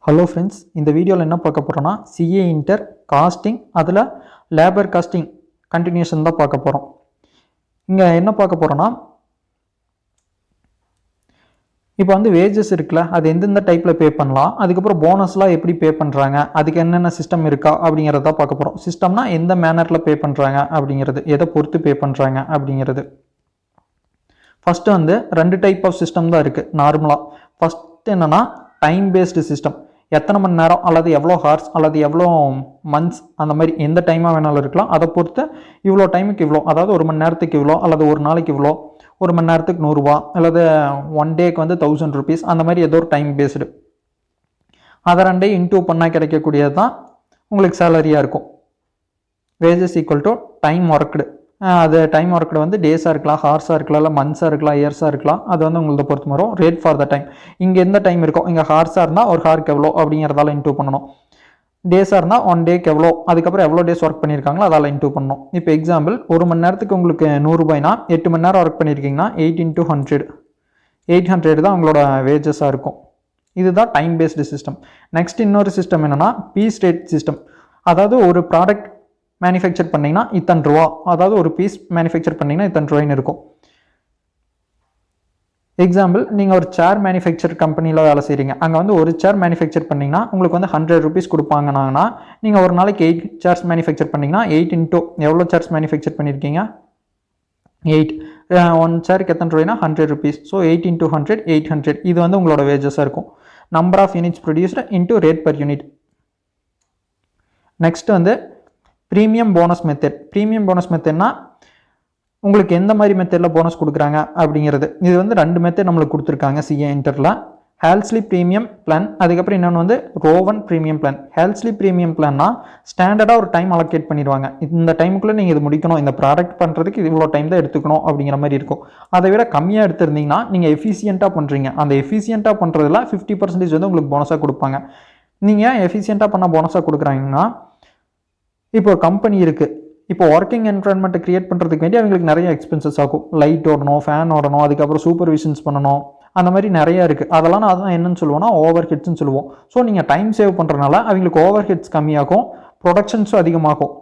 Hello friends, இந்த வீடியோவில் என்ன பார்க்க போகிறோன்னா சிஏ இன்டர் காஸ்டிங் அதில் லேபர் காஸ்டிங் கண்டினியூஷன் தான் பார்க்க போகிறோம். இங்கே என்ன பார்க்க போகிறோன்னா இப்போ வந்து வேஜஸ் இருக்குல்ல, அது எந்தெந்த டைப்பில் பே பண்ணலாம், அதுக்கப்புறம் போனஸ்லாம் எப்படி பே பண்ணுறாங்க, அதுக்கு என்னென்ன சிஸ்டம் இருக்கா அப்படிங்கிறத பார்க்க போகிறோம். சிஸ்டம்னா எந்த மேனரில் பே பண்ணுறாங்க அப்படிங்கிறது, எதை பொறுத்து பே பண்ணுறாங்க அப்படிங்கிறது. ஃபஸ்ட்டு வந்து 2 டைப் ஆஃப் சிஸ்டம் தான் இருக்குது நார்மலாக. ஃபஸ்ட் என்னென்னா டைம் பேஸ்டு சிஸ்டம். எத்தனை மணி நேரம் அல்லது எவ்வளோ ஹார்ஸ் அல்லது எவ்வளோ மந்த்ஸ் அந்த மாதிரி எந்த டைமாக வேணாலும் இருக்கலாம். அதை பொறுத்து இவ்வளோ டைமுக்கு இவ்வளோ, அதாவது ஒரு மணி நேரத்துக்கு இவ்வளோ அல்லது ஒரு நாளைக்கு இவ்வளோ, ஒரு மணி நேரத்துக்கு 100 ரூபா அல்லது 1 டேக்கு வந்து 1000 ருபீஸ், அந்த மாதிரி ஏதோ ஒரு டைம் பேஸ்டு. அதை 2 இன்டூ பண்ணால் கிடைக்கக்கூடியது தான் உங்களுக்கு சேலரியாக இருக்கும். Wages equal to time worked. அது டைம் ஒர்க்டு வந்து டேஸாக இருக்கலாம், ஹார்ஸாக இருக்கலாம், இல்லை மந்த்ஸாக இருக்கலாம், இயர்ஸாக இருக்கலாம். அது வந்து உங்களது பொறுத்து வரும். Rate for the time. இங்கே எந்த டைம் இருக்கோ, இங்கே ஹார்ஸாக இருந்தால் ஒரு ஹாருக்கு எவ்வளோ அப்படிங்கிறதால இன்டூ பண்ணணும். டேஸாக இருந்தால் 1 டேக்கு எவ்வளோ, அதுக்கப்புறம் எவ்வளோ டேஸ் ஒர்க் பண்ணியிருக்காங்களோ அதால் இன்டூ பண்ணணும். இப்போ எக்ஸாம்பிள், ஒரு மணி நேரத்துக்கு உங்களுக்கு 100 ரூபாய்னா 8 மணி நேரம் ஒர்க் பண்ணியிருக்கீங்கன்னா 8 × 100 800 தான் உங்களோட வேஜஸாக இருக்கும். இதுதான் டைம் பேஸ்டு சிஸ்டம். நெக்ஸ்ட் இன்னொரு சிஸ்டம் என்னென்னா பீஸ் ரேட் சிஸ்டம். அதாவது ஒரு ப்ராடக்ட் மேனுஃபேக்சர் பண்ணிங்கன்னா இத்தனை ரூபா, அதாவது ஒரு பீஸ் மேனுஃபேக்சர் பண்ணிங்கன்னா இத்தனை ரூபாய்னு இருக்கும். எக்ஸாம்பிள், நீங்கள் ஒரு சேர் மேனுஃபேக்சர் கம்பெனியில் வேலை செய்கிறீங்க. அங்கே வந்து ஒரு சேர் மேனுஃபேக்சர் பண்ணிங்கன்னா உங்களுக்கு வந்து 100 ருபீஸ் கொடுப்பாங்கன்னா, நீங்கள் ஒரு நாளைக்கு 8 சேர்ஸ் மேனுஃபேக்சர் பண்ணிங்கன்னா 8 இன்ட்டு எவ்வளோ சேர்ஸ் மேனுஃபேக்சர் பண்ணியிருக்கீங்க, 8. 1 சேருக்கு எத்தனை ரூபாய்னா 100 ருபீஸ். ஸோ 8 × 100 800. இது வந்து உங்களோட வேஜஸாக இருக்கும். Number of units produced into rate per unit. Next வந்து premium bonus method. Premium bonus மெத்தட்னா உங்களுக்கு எந்த மாதிரி மெத்தடில் போனஸ் கொடுக்குறாங்க அப்படிங்கிறது. இது வந்து 2 மெத்தட் நம்மளுக்கு கொடுத்துருக்காங்க சிஏ இன்டரில். ஹேல்ஸ்லி ப்ரீமியம் பிளான், அதுக்கப்புறம் இன்னொன்று வந்து ரோவன் ப்ரீமியம் பிளான். ஹேல்ஸ்லி ப்ரீமியம் பிளான்னா ஸ்டாண்டர்டாக ஒரு டைம் அலோகேட் பண்ணிடுவாங்க. இந்த டைமுக்குள்ளே நீங்கள் இது முடிக்கணும், இந்த ப்ராடக்ட் பண்ணுறதுக்கு இது இவ்வளோ டைம் தான் எடுத்துக்கணும் அப்படிங்கிற மாதிரி இருக்கும். அதை விட கம்மியாக எடுத்திருந்தீங்கன்னா நீங்கள் எஃபிஷியண்ட்டாக பண்ணுறீங்க. அந்த எஃபிஷியண்ட்டாக பண்ணுறதுல 50% வந்து உங்களுக்கு போனஸாக கொடுப்பாங்க. நீங்கள் எஃபிஷியண்ட்டாக பண்ண போனஸாக கொடுக்குறாங்கன்னா, இப்போ ஒரு கம்பெனி இருக்குது. இப்போ ஒர்க்கிங் என்வரான்மெண்ட்டை க்ரியேட் பண்ணுறதுக்கு வேண்டி அவங்களுக்கு நிறைய எக்ஸ்பென்சஸ் ஆகும். லைட் ஓடணும், ஃபேன் ஓடணும், அதுக்கப்புறம் சூப்பர்விஷன்ஸ் பண்ணணும், அந்த மாதிரி நிறையா இருக்குது. அதெல்லாம் அதான் என்னன்னு சொல்லுவோம்னா ஓவர் ஹெட்ஸ்ன்னு சொல்லுவோம். ஸோ நீங்கள் டைம் சேவ் பண்ணுறதுனால அவங்களுக்கு ஓவர் ஹெட்ஸ் கம்மியாகும், ப்ரொடக்ஷன்ஸும் அதிகமாகும்.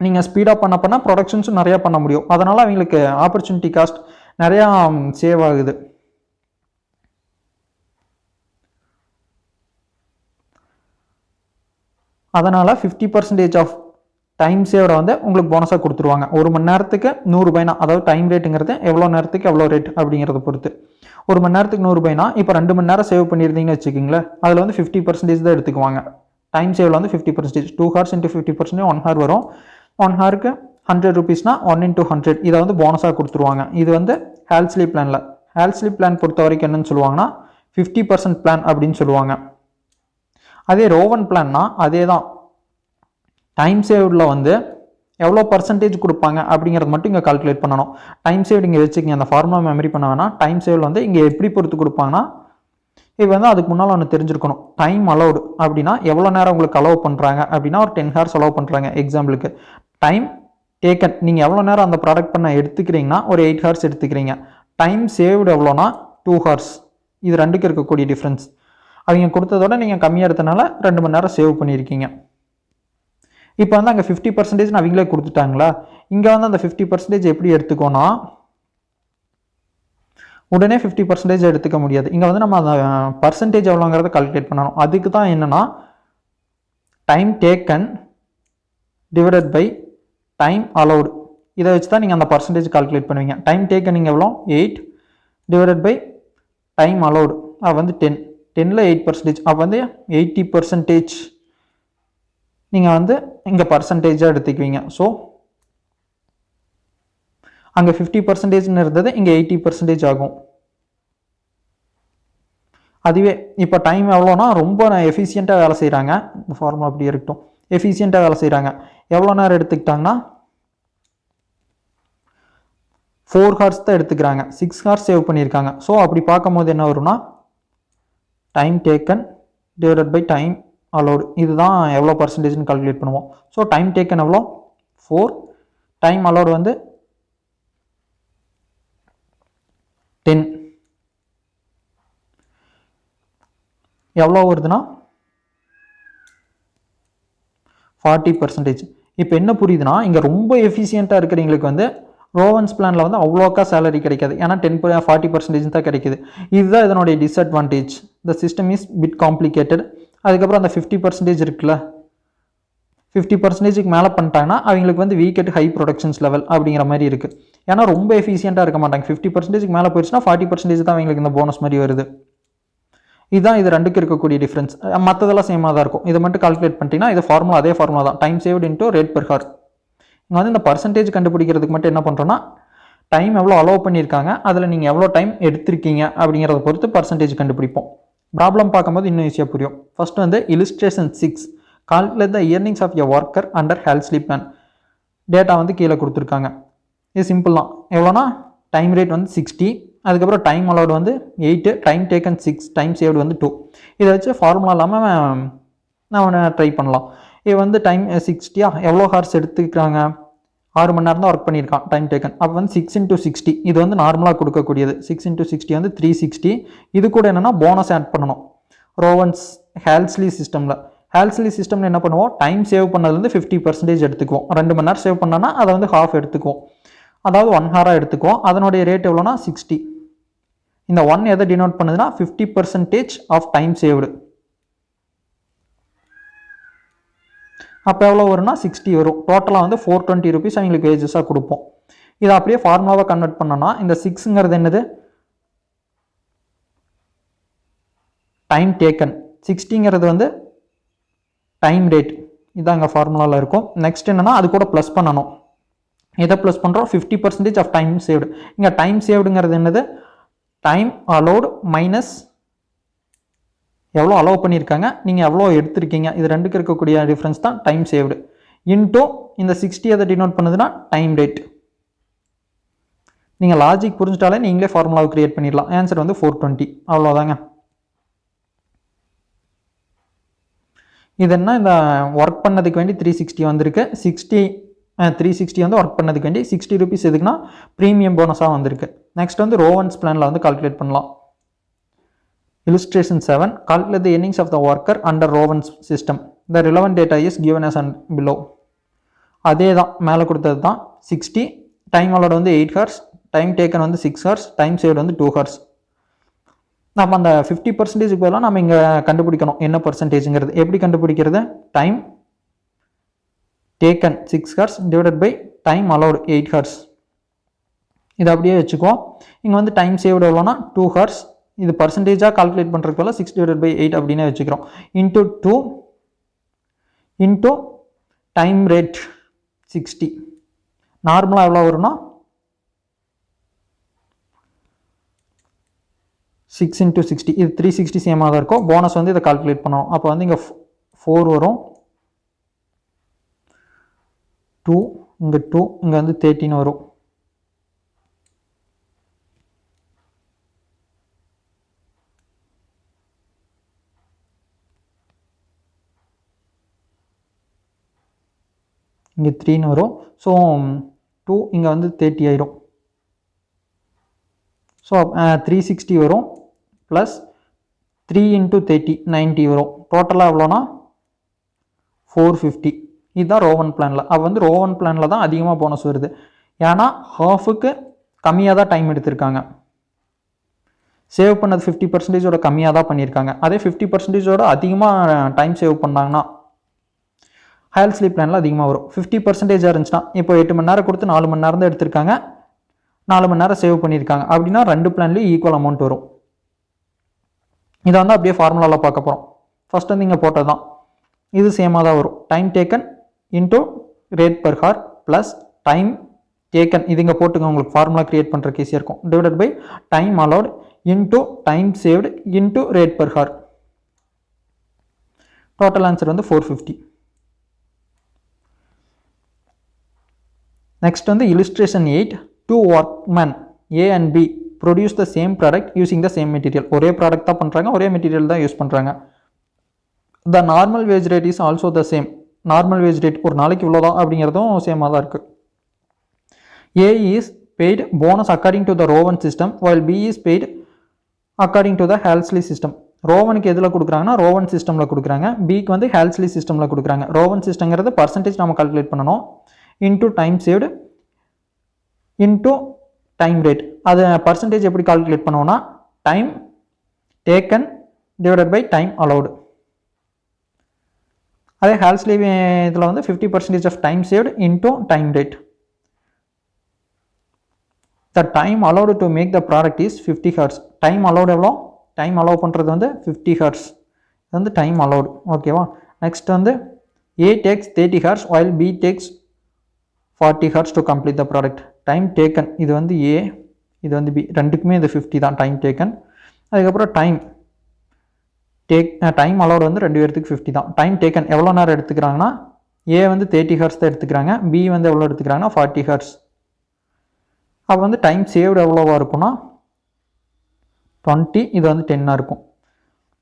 நீங்கள் ஸ்பீடாக பண்ண ப்ரொடக்ஷன்ஸும் நிறையா பண்ண முடியும். அதனால் அவங்களுக்கு ஆப்பர்ச்சுனிட்டி காஸ்ட் நிறையா சேவ் ஆகுது. அதனால் 50% ஆஃப் டைம் சேவரை வந்து உங்களுக்கு போனஸாக கொடுத்துருவாங்க. ஒரு மணி நேரத்துக்கு 100 ரூபாய்னா, அதாவது டைம் ரேட்டுங்கிறது எவ்வளோ நேரத்துக்கு எவ்வளோ ரேட் அப்படிங்கிறத பொறுத்து. ஒரு மணி நேரத்துக்கு 100 ரூபாய்னா இப்போ 2 மணி நேரம் சேவ் பண்ணியிருந்தீங்கன்னு வச்சுக்கிங்களேன், அதில் வந்து 50% தான் எடுத்துக்குவாங்க. டைம் சேவில் வந்து 50%. 2 ஹார்ஸ் இன்ட்டு 50% 1 ஹார் வரும். 1 ஹாருக்கு 100 ருபீஸ்னா 1 × 100 இதை வந்து போனஸாக கொடுத்துருவாங்க. இது வந்து ஹேல்ஸ்லி பிளானில். ஹேல்ஸ்லி பிளான் பொறுத்த வரைக்கும் என்னன்னு சொல்லுவாங்கன்னா 50% பிளான் அப்படின்னு சொல்லுவாங்க. அதே ரோவன் பிளான்னா அதே தான். டைம் சேவ்டில் வந்து எவ்வளோ பர்சன்டேஜ் கொடுப்பாங்க அப்படிங்கிறது மட்டும் இங்கே கால்குலேட் பண்ணணும். டைம் சேவ்டு இங்கே வச்சுக்கிங்க, அந்த ஃபார்முலா மெமரி பண்ண வேணாம். டைம் சேவில் வந்து இங்கே எப்படி பொறுத்து கொடுப்பாங்கன்னா, இது வந்து அதுக்கு முன்னால் ஒன்று தெரிஞ்சிருக்கணும். டைம் அலௌடு அப்படின்னா எவ்வளோ நேரம் உங்களுக்கு அலோவ் பண்ணுறாங்க அப்படின்னா ஒரு 10 ஹார்ஸ் அலோவ் பண்ணுறாங்க எக்ஸாம்பிளுக்கு. டைம் டேக்கன், நீங்கள் எவ்வளோ நேரம் அந்த ப்ராடக்ட் பண்ண எடுத்துக்கிறீங்கன்னா ஒரு 8 ஹார்ஸ் எடுத்துக்கிறீங்க. டைம் சேவ்டு எவ்வளோனா 2 ஹார்ஸ். இது ரெண்டுக்கு இருக்கக்கூடிய டிஃப்ரென்ஸ். அவங்க கொடுத்ததோட நீங்கள் கம்மியாக எடுத்தனால 2 மணி நேரம் சேவ் பண்ணியிருக்கீங்க. இப்போ வந்து அங்கே 50% அவங்களே கொடுத்துட்டாங்களா, இங்கே வந்து அந்த 50% எப்படி எடுத்துக்கோன்னா உடனே 50% எடுத்துக்க முடியாது. இங்கே வந்து நம்ம அந்த பர்சன்டேஜ் எவ்வளோங்கிறத கால்குலேட் பண்ணணும். அதுக்கு தான் என்னென்னா time taken divided by time allowed. இதை வச்சு தான் நீங்கள் அந்த பர்சன்டேஜ் கால்குலேட் பண்ணுவீங்க. டைம் டேக்கன் நீங்கள் எவ்வளோ 8 டிவைடட் பை டைம் அலௌடு, அது வந்து 10. 10ல் 8%, அப்போ வந்து 80% நீங்கள் வந்து இங்கே பர்சன்டேஜாக எடுத்துக்குவீங்க. ஸோ அங்கே 50%ன்னு இருந்தது, இங்கே 80% ஆகும். அதுவே இப்போ டைம் எவ்வளோனா ரொம்ப எஃபிஷியண்ட்டாக வேலை செய்கிறாங்க. இந்த ஃபார்முலா அப்படி இருக்கட்டும். எஃபிஷியண்ட்டாக வேலை செய்கிறாங்க. எவ்வளோ நேரம் எடுத்துக்கிட்டாங்கன்னா 4 ஹார்ஸ் தான் எடுத்துக்கிறாங்க. 6 ஹார்ஸ் சேவ் பண்ணியிருக்காங்க. ஸோ அப்படி பார்க்கும்போது என்ன வரும்னா time taken divided by time allowed, இதுதான் எவ்வளோ பர்சன்டேஜ்னு கால்குலேட் பண்ணுவோம். ஸோ டைம் டேக்கன் எவ்வளோ 4, டைம் அலோடு வந்து 10. எவ்வளோ வருதுன்னா 40%. இப்போ என்ன புரியுதுன்னா இங்கே ரொம்ப எஃபிஷியண்ட்டாக இருக்கிறவங்களுக்கு வந்து ரோவன்ஸ் பிளானில் வந்து அவ்வளோக்கா சேலரி கிடைக்காது. ஏன்னா 40% தான் கிடைக்குது. இதுதான் இதனுடைய disadvantage. The system is bit complicated. அதுக்கப்புறம் அந்த 50% இருக்குல்ல, 50%க்கு மேலே பண்ணிட்டாங்கன்னா அவங்களுக்கு வந்து week at high productions level அப்படிங்கிற மாதிரி இருக்குது. ஏன்னா ரொம்ப எஃபிஷியண்ட்டாக இருக்க மாட்டாங்க. 50%க்கு மேலே போயிடுச்சுன்னா 40% தான் அவங்களுக்கு இந்த போனஸ் மாதிரி வருது. இதுதான் இது ரெண்டுக்கு இருக்கக்கூடிய டிஃப்ரென்ஸ். மற்றதெல்லாம் சேமாக தான் இருக்கும். இதை மட்டும் கால்குலேட் பண்ணிட்டீங்கன்னா இது ஃபார்முலா அதே ஃபார்முலா தான், time saved into rate per hour. இங்கே வந்து இந்த பர்சன்டேஜ் கண்டுபிடிக்கிறதுக்கு மட்டும் என்ன பண்ணுறோன்னா டைம் எவ்வளோ அலோவ் பண்ணியிருக்காங்க, அதில் நீங்கள் எவ்வளோ டைம் எடுத்திருக்கீங்க அப்படிங்கிறத பொறுத்து பர்சன்டேஜ் கண்டுபிடிப்போம். ப்ராப்ளம் பார்க்கும்போது இன்னும் ஈஸியாக புரியும். ஃபர்ஸ்ட் வந்து illustration 6, calculate the earnings of a worker under health plan. Data வந்து கீழே கொடுத்துருக்காங்க. இது சிம்பிள் தான். எவ்வளோனா டைம் ரேட் வந்து 60, அதுக்கப்புறம் டைம் அலோடு வந்து 8, டைம் டேக்கன் 6, டைம் சேவ்டு வந்து 2. இதை வச்சு ஃபார்முலா இல்லாமல் நான் ட்ரை பண்ணலாம். இது வந்து டைம் 60 எவ்வளோ ஹார்ஸ் எடுத்துக்கிறாங்க, 6 மணி நேரம் தான் ஒர்க் பண்ணியிருக்கான் டைம் டேக்கன். அப்போ வந்து 6 × 60, இது வந்து நார்மலாக கொடுக்கக்கூடியது. 6 × 60 வந்து 360. இது கூட என்னென்னா போனஸ் ஆட் பண்ணணும். ரோவன்ஸ் ஹேல்ஸ்லி சிஸ்டமில் என்ன பண்ணுவோம், டைம் சேவ் பண்ணதுலேருந்து 50% எடுத்துக்குவோம். 2 மணி நேரம் சேவ் பண்ணோன்னா அதை வந்து ஹாஃப் எடுத்துக்குவோம், அதாவது 1 ஹாராக எடுத்துக்குவோம். அதனுடைய ரேட் எவ்வளோனா 60. இந்த 1 எதை டினோட் பண்ணுதுன்னா 50% ஆஃப் டைம் சேவ்டு. அப்போ எவ்வளோ வரும்னா 60 வரும். டோட்டலாக வந்து 420 rupees அவங்களுக்கு வேஜஸாக கொடுப்போம். இதை அப்படியே ஃபார்முலாவாக கன்வெர்ட் பண்ணோன்னா இந்த 6ங்கிறது என்னது, டைம் டேக்கன். 60ங்கிறது வந்து டைம் ரேட். இதான் அங்கே ஃபார்முலாவில் இருக்கும். நெக்ஸ்ட் என்னென்னா அது கூட ப்ளஸ் பண்ணணும். எதை ப்ளஸ் பண்ணுறோம், 50% ஆஃப் டைம் சேவ்டு. இங்கே டைம் சேவ்டுங்கிறது என்னது, டைம் அலோடு மைனஸ் எவ்வளோ அலோவ் பண்ணியிருக்காங்க, நீங்கள் எவ்வளோ எடுத்திருக்கீங்க, இது ரெண்டுக்கு இருக்கக்கூடிய டிஃப்ரென்ஸ் தான் டைம் சேவ்டு. இன்டூ இந்த 60 எதை டினோட் பண்ணுதுன்னா டைம் ரேட். நீங்கள் லாஜிக் புரிஞ்சிட்டாலே நீங்களே ஃபார்முலாவை கிரியேட் பண்ணிடலாம். ஆன்சர் வந்து 420. அவ்வளோதாங்க. இது என்ன, இந்த ஒர்க் பண்ணதுக்கு வேண்டி 360 வந்திருக்கு. 360 வந்து ஒர்க் பண்ணதுக்கு வேண்டி 60 rupees எதுக்குன்னா ப்ரீமியம் போனஸாக வந்திருக்கு. நெக்ஸ்ட் வந்து ரோவன்ஸ் பிளானில் வந்து கால்குலேட் பண்ணலாம். Illustration 7, calculate the earnings of the worker under Rowan's system. The relevant data is given as below. அதே தான் மேலே கொடுத்தது தான். 60, டைம் அலோடு வந்து 8 ஹார்ஸ், டைம் டேக்கன் வந்து 6 ஹார்ஸ், டைம் சேவ்டு வந்து 2 ஹார்ஸ். நம்ம அந்த 50% பதிலாக நம்ம இங்கே கண்டுபிடிக்கணும் என்ன பர்சன்டேஜுங்கிறது. எப்படி கண்டுபிடிக்கிறது, time taken 6 hours divided by time allowed 8 hours. இதை அப்படியே வச்சுக்குவோம். இங்கே வந்து டைம் சேவ்டு எவ்வளோனா 2 ஹார்ஸ். இது பர்சன்டேஜாக கால்குலேட் பண்ணுறதுக்குள்ள 6/8 அப்படின்னே வச்சுக்கிறோம். Into 2 into time rate 60. நார்மலாக எவ்வளோ வரும்னா 6 × 60. இது 360 சேமாக தான் இருக்கும். போனஸ் வந்து இதை கால்குலேட் பண்ணணும். அப்போ வந்து இங்கே 4 வரும், 2 இங்கே 2, இங்கே வந்து 13 வரும். இங்கே 3 வரும். ஸோ 2 இங்கே வந்து 30 ஆயிரும். ஸோ 360 வரும் ப்ளஸ் 3 × 30 90 வரும். டோட்டலாக எவ்வளோனா 450. இதுதான் ரோவன் பிளானில். அப்போ வந்து ரோவன் பிளானில் தான் அதிகமாக போனஸ் வருது. ஏன்னா ஹாஃபுக்கு கம்மியாக தான் டைம் எடுத்திருக்காங்க. சேவ் பண்ணது 50%ஓட கம்மியாக தான் பண்ணியிருக்காங்க. அதே 50%ஓட அதிகமாக டைம் சேவ் பண்ணாங்கன்னா ஹையர் ஸ்லீப் பிளானில் அதிகமாக வரும். 50% இருந்துச்சுன்னா இப்போ 8 மணி நேரம் கொடுத்து 4 மணி நேரம் தான் எடுத்திருக்காங்க, 4 மணி நேரம் சேவ் பண்ணியிருக்காங்க அப்படின்னா 2 பிளான்லேயும் ஈக்குவல் அமௌண்ட் வரும். இதை வந்து அப்படியே ஃபார்முலாவில் பார்க்க போகிறோம். ஃபஸ்ட் வந்து இங்கே போட்டது தான், இது சேமாக தான் வரும். Time taken into rate per hour plus time taken, இது இங்கே போட்டுங்க, உங்களுக்கு ஃபார்முலா கிரியேட் பண்ணுறதுக்கு ஈஸியாக இருக்கும். Divided by time allowed into time saved into rate per hour. Total answer வந்து 450. Next வந்து illustration 8, two workmen A and B produce the same product using the same material. ஒரே ப்ராடக்ட் தான் பண்ணுறாங்க, ஒரே material தான் யூஸ் பண்ணுறாங்க. The normal wage rate is also the same. Normal wage rate ஒரு நாளைக்கு இவ்வளோதான் அப்படிங்கிறதும் சேமாக தான் இருக்குது. A is paid bonus according to the Rowan system while B is paid according to the Halsley system. ரோவனுக்கு எதில் கொடுக்குறாங்கன்னா ரோவன் சிஸ்டமில் கொடுக்குறாங்க, பிக்கு வந்து ஹால்ஸ்லி சிஸ்டமில் கொடுக்குறாங்க. ரோவன் சிஸ்டங்கிறது பர்சன்டேஜ் நம்ம கால்குலேட் பண்ணணும், into time saved into time rate. அது பர்சன்டேஜ் எப்படி கால்குலேட் பண்ணுவோம்னா time taken divided by time allowed. அதே ஹால்ஸ்லி இதில் வந்து 50% of time saved into time rate. The time allowed to make the product is 50 hours. Time allowed எவ்வளோ? Time allow பண்ணுறது வந்து 50 hours. இது வந்து டைம் அலௌடு. ஓகேவா? நெக்ஸ்ட் வந்து A takes 30 hours while B takes 40 hours to complete the product. Time taken இது வந்து ஏ, இது வந்து பி, ரெண்டுக்குமே இது 50 தான் டைம் டேக்கன். அதுக்கப்புறம் டைம் அலௌடு வந்து ரெண்டு பேர்த்துக்கு 50 தான். டைம் டேக்கன் எவ்வளோ நேரம் எடுத்துக்கிறாங்கன்னா ஏ வந்து 30 ஹவர்ஸ் தான் எடுத்துக்கிறாங்க, பி வந்து எவ்வளோ எடுத்துக்கிறாங்கன்னா 40 ஹவர்ஸ். அப்போ வந்து டைம் சேவ்டு எவ்வளோவா இருக்குன்னா 20, இது வந்து 10 இருக்கும்.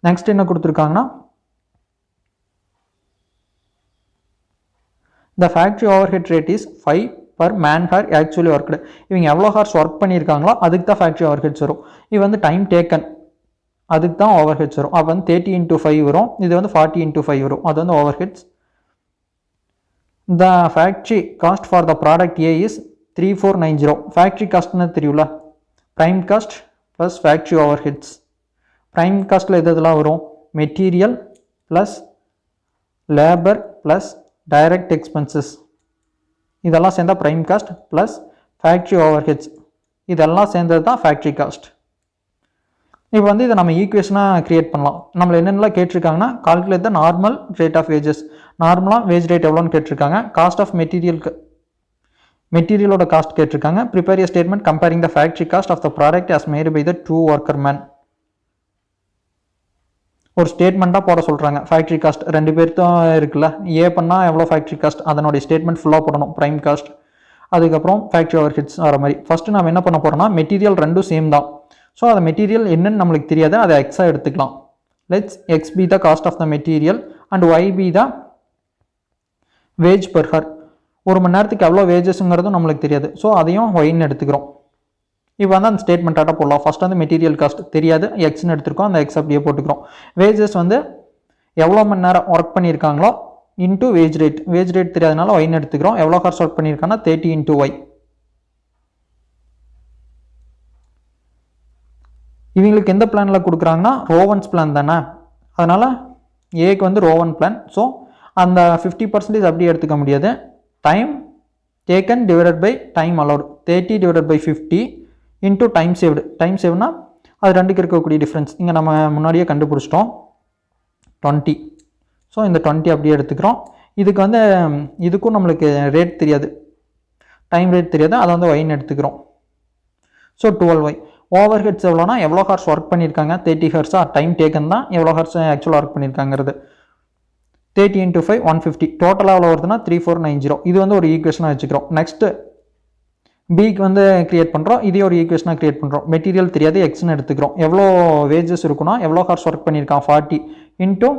நெக்ஸ்ட் என்ன கொடுத்துருக்காங்கன்னா த factory over head rate is 5 per man hour actually worked. இவங்க எவ்வளோ ஹவர்ஸ் ஒர்க் பண்ணியிருக்காங்களோ அதுக்கு தான் ஃபேக்ட்ரி ஓவர் ஹெட்ஸ் வரும். இது வந்து டைம் டேக்கன் அதுக்கு தான் ஓவர் ஹெட்ஸ் வரும். அப்போ வந்து 30 × 5 வரும், இது வந்து 40 × 5 வரும், அது வந்து overheads. The factory cost for the product A is 3490. Factory காஸ்ட்னு தெரியும்ல, prime cost plus factory overheads. Prime காஸ்ட்டில் எதெல்லாம் வரும்? Material plus labour plus direct expenses, இதெல்லாம் சேர்ந்தால் prime cost plus factory overheads, இதெல்லாம் சேர்ந்தது தான் ஃபேக்ட்ரி காஸ்ட். இப்போ வந்து இதை நம்ம ஈக்குவேஷனாக க்ரியேட் பண்ணலாம். நம்மளை என்னென்னலாம் கேட்டிருக்காங்கன்னா calculate the normal rate of wages. நார்மலாக வேஜ் ரேட் எவ்வளோன்னு கேட்டிருக்காங்க, காஸ்ட் ஆஃப் மெட்டீரியலோட காஸ்ட் கேட்டிருக்காங்க, prepare a statement comparing the factory cost of the product as made by the 2 worker man. ஒரு ஸ்டேட்மெண்ட்டாக போட சொல்கிறாங்க. ஃபேக்ட்ரி காஸ்ட் ரெண்டு பேர்த்தும் இருக்குல்ல, ஏ பண்ணால் எவ்வளோ ஃபேக்ட்ரி காஸ்ட் அதனுடைய ஸ்டேட்மெண்ட் ஃபுல்லாக போடணும், ப்ரைம் காஸ்ட், அதுக்கப்புறம் ஃபேக்ட்ரி ஓவர் ஹெட்ஸ் வர மாதிரி. ஃபஸ்ட்டு நம்ம என்ன பண்ண போகிறோம்னா மெட்டீரியல் ரெண்டும் சேம் தான். ஸோ அந்த மெட்டீரியல் என்னன்னு நம்மளுக்கு தெரியாது, அதை எக்ஸாக எடுத்துக்கலாம். Let's X be the cost of the material and Y be the wage per hour. ஒரு மணி நேரத்துக்கு எவ்வளோ வேஜஸ்ங்கிறதும் நம்மளுக்கு தெரியாது, ஸோ அதையும் ஒய்ன்னு எடுத்துக்கிறோம். இப்போ வந்து அந்த ஸ்டேட்மெண்ட்டாக போடலாம். ஃபஸ்ட் வந்து மெட்டீரியல் காஸ்ட் தெரியாது, எக்ஸ்ன்னு எடுத்துருக்கோம், அந்த எக்ஸ் அப்படியே போட்டுக்கிறோம். வேஜஸ் வந்து எவ்வளோ மணி நேரம் ஒர்க் பண்ணியிருக்காங்களோ into wage rate. Wage rate தெரியாதனால ஒய்ன்னு எடுத்துக்கிறோம். எவ்வளோ ஹவர்ஸ் ஒர்க் பண்ணியிருக்காங்கன்னா 30 × ஒய். இவங்களுக்கு எந்த பிளானில் கொடுக்குறாங்கன்னா ரோவன்ஸ் பிளான் தானே, அதனால் ஏக்கு வந்து ரோவன் பிளான். ஸோ அந்த 50% அப்படியே எடுத்துக்க முடியாது. Time taken divided by time allowed 30 / 50 into time saved. Time சேவ்னா அது ரெண்டுக்கு இருக்கக்கூடிய டிஃப்ரென்ஸ் இங்கே நம்ம முன்னாடியே கண்டுபிடிச்சிட்டோம் 20. ஸோ இந்த 20 அப்படியே எடுத்துக்கிறோம். இதுக்கு வந்து இதுக்கும் நம்மளுக்கு ரேட் தெரியாது, டைம் ரேட் தெரியாது, அதை வந்து ஒய்ன்னு எடுத்துக்கிறோம். So 12y. ஓவர் ஹெட்ஸ் எவ்வளோனா எவ்வளோ ஹவர்ஸ் ஒர்க் பண்ணியிருக்காங்க 30 ஹவர்ஸாக, டைம் டேக்கன் தான் எவ்வளோ ஹவர்ஸ் ஆக்சுவலாக ஒர்க் பண்ணியிருக்காங்கிறது. 30 × 5 150. டோட்டலாக எவ்வளோ வருதுன்னா 3490. இது வந்து ஒரு ஈக்குவேஷனாக வச்சுக்கிறோம். நெக்ஸ்ட்டு பிக்கு வந்து கிரியேட் பண்ணுறோம், இதே ஒரு ஈக்குவேஷனாக கிரியேட் பண்ணுறோம். மெட்டீரியல் தெரியாது, எக்ஸ்ன்னு எடுத்துக்கிறோம். எவ்வளோ வேஜஸ் இருக்குன்னா எவ்வளோ ஹவர்ஸ் ஒர்க் பண்ணியிருக்கான் 40 இன்டூ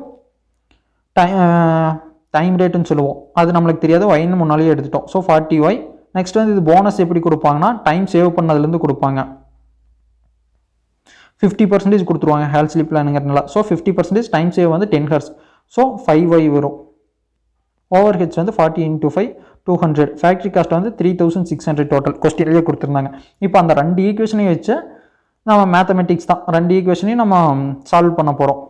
டைம் ரேட்டுன்னு சொல்லுவோம், அது நம்மளுக்கு தெரியாது, ஒய்ன்னு முன்னாலேயே எடுத்துட்டோம். So 40y. நெக்ஸ்ட் வந்து இது போனஸ் எப்படி கொடுப்பாங்கன்னா டைம் சேவ் பண்ணதுலேருந்து கொடுப்பாங்க. 50% கொடுத்துருவாங்க ஹால்ஸ்லி பிளானுங்கிறதுனால. ஸோ 50% டைம் சேவ் வந்து 10 ஹவர்ஸ். ஸோ 5y வரும். ஓவர் ஹெட்ஸ் வந்து 40 × 5 200. ஃபேக்ட்ரி காஸ்ட் வந்து 3600 டோட்டல் கொஸ்டின்லேயே கொடுத்துருந்தாங்க. இப்போ அந்த ரெண்டு ஈக்குவேஷனையும் வச்சு நம்ம மேத்தமெட்டிக்ஸ் தான், ரெண்டு ஈக்குவேஷனையும் நம்ம சால்வ் பண்ண போகிறோம்.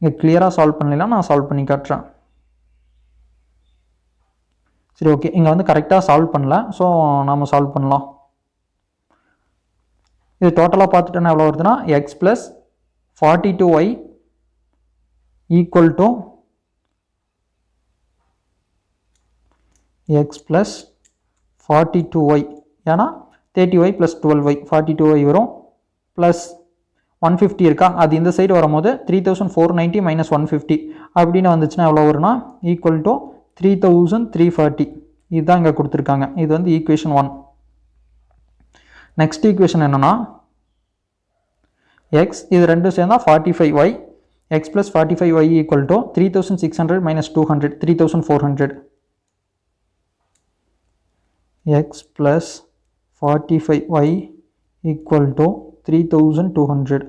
இங்கே கிளியராக சால்வ் பண்ணலாம், நான் சால்வ் பண்ணி காட்டுறேன். சரி, ஓகே. இங்கே வந்து கரெக்டாக சால்வ் பண்ணல, ஸோ நம்ம சால்வ் பண்ணலாம். இது டோட்டலாக பார்த்துட்டோன்னா எவ்வளோ வருதுன்னா X plus 42y equal to X plus 42y, ஏன்னா 30y + 12y 42y வரும், ப்ளஸ் 150 இருக்கா, அது இந்த சைடு வரும்போது 3490 - 150 அப்படின்னு வந்துச்சுன்னா எவ்வளோ வரும்னா ஈக்குவல் டு 3340. இதுதான் இங்கே கொடுத்துருக்காங்க. இது வந்து ஈக்குவேஷன் 1. நெக்ஸ்ட் ஈக்குவேஷன் என்னன்னா எக்ஸ் இது ரெண்டும் சேர்ந்தா 45y, X plus 45y equal to 3600 - 200 3400. x plus 45y equal to 3200.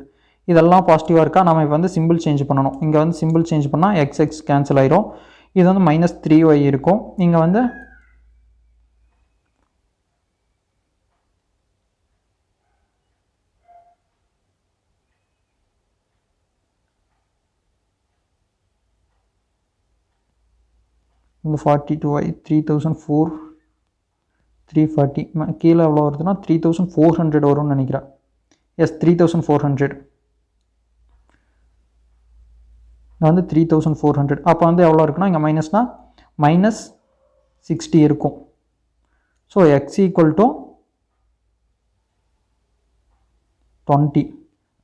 இதெல்லாம் பாசிட்டிவாக இருக்கா? நம்ம இப்போ வந்து சிம்பிள் சேஞ்ச் பண்ணணும். இங்கே வந்து சிம்பிள் சேஞ்ச் பண்ணால் எக்ஸ் கேன்சல் ஆயிரும். இது வந்து -3y இருக்கும். இங்கே வந்து இந்த 42y 340 கீழே எவ்வளோ வருதுன்னா 3400 வரும்னு நினைக்கிறேன். எஸ் 3400. வந்து 3400. அப்போ வந்து எவ்வளோ இருக்குன்னா இங்கே மைனஸ்னால் -60 இருக்கும். So X equal to 20.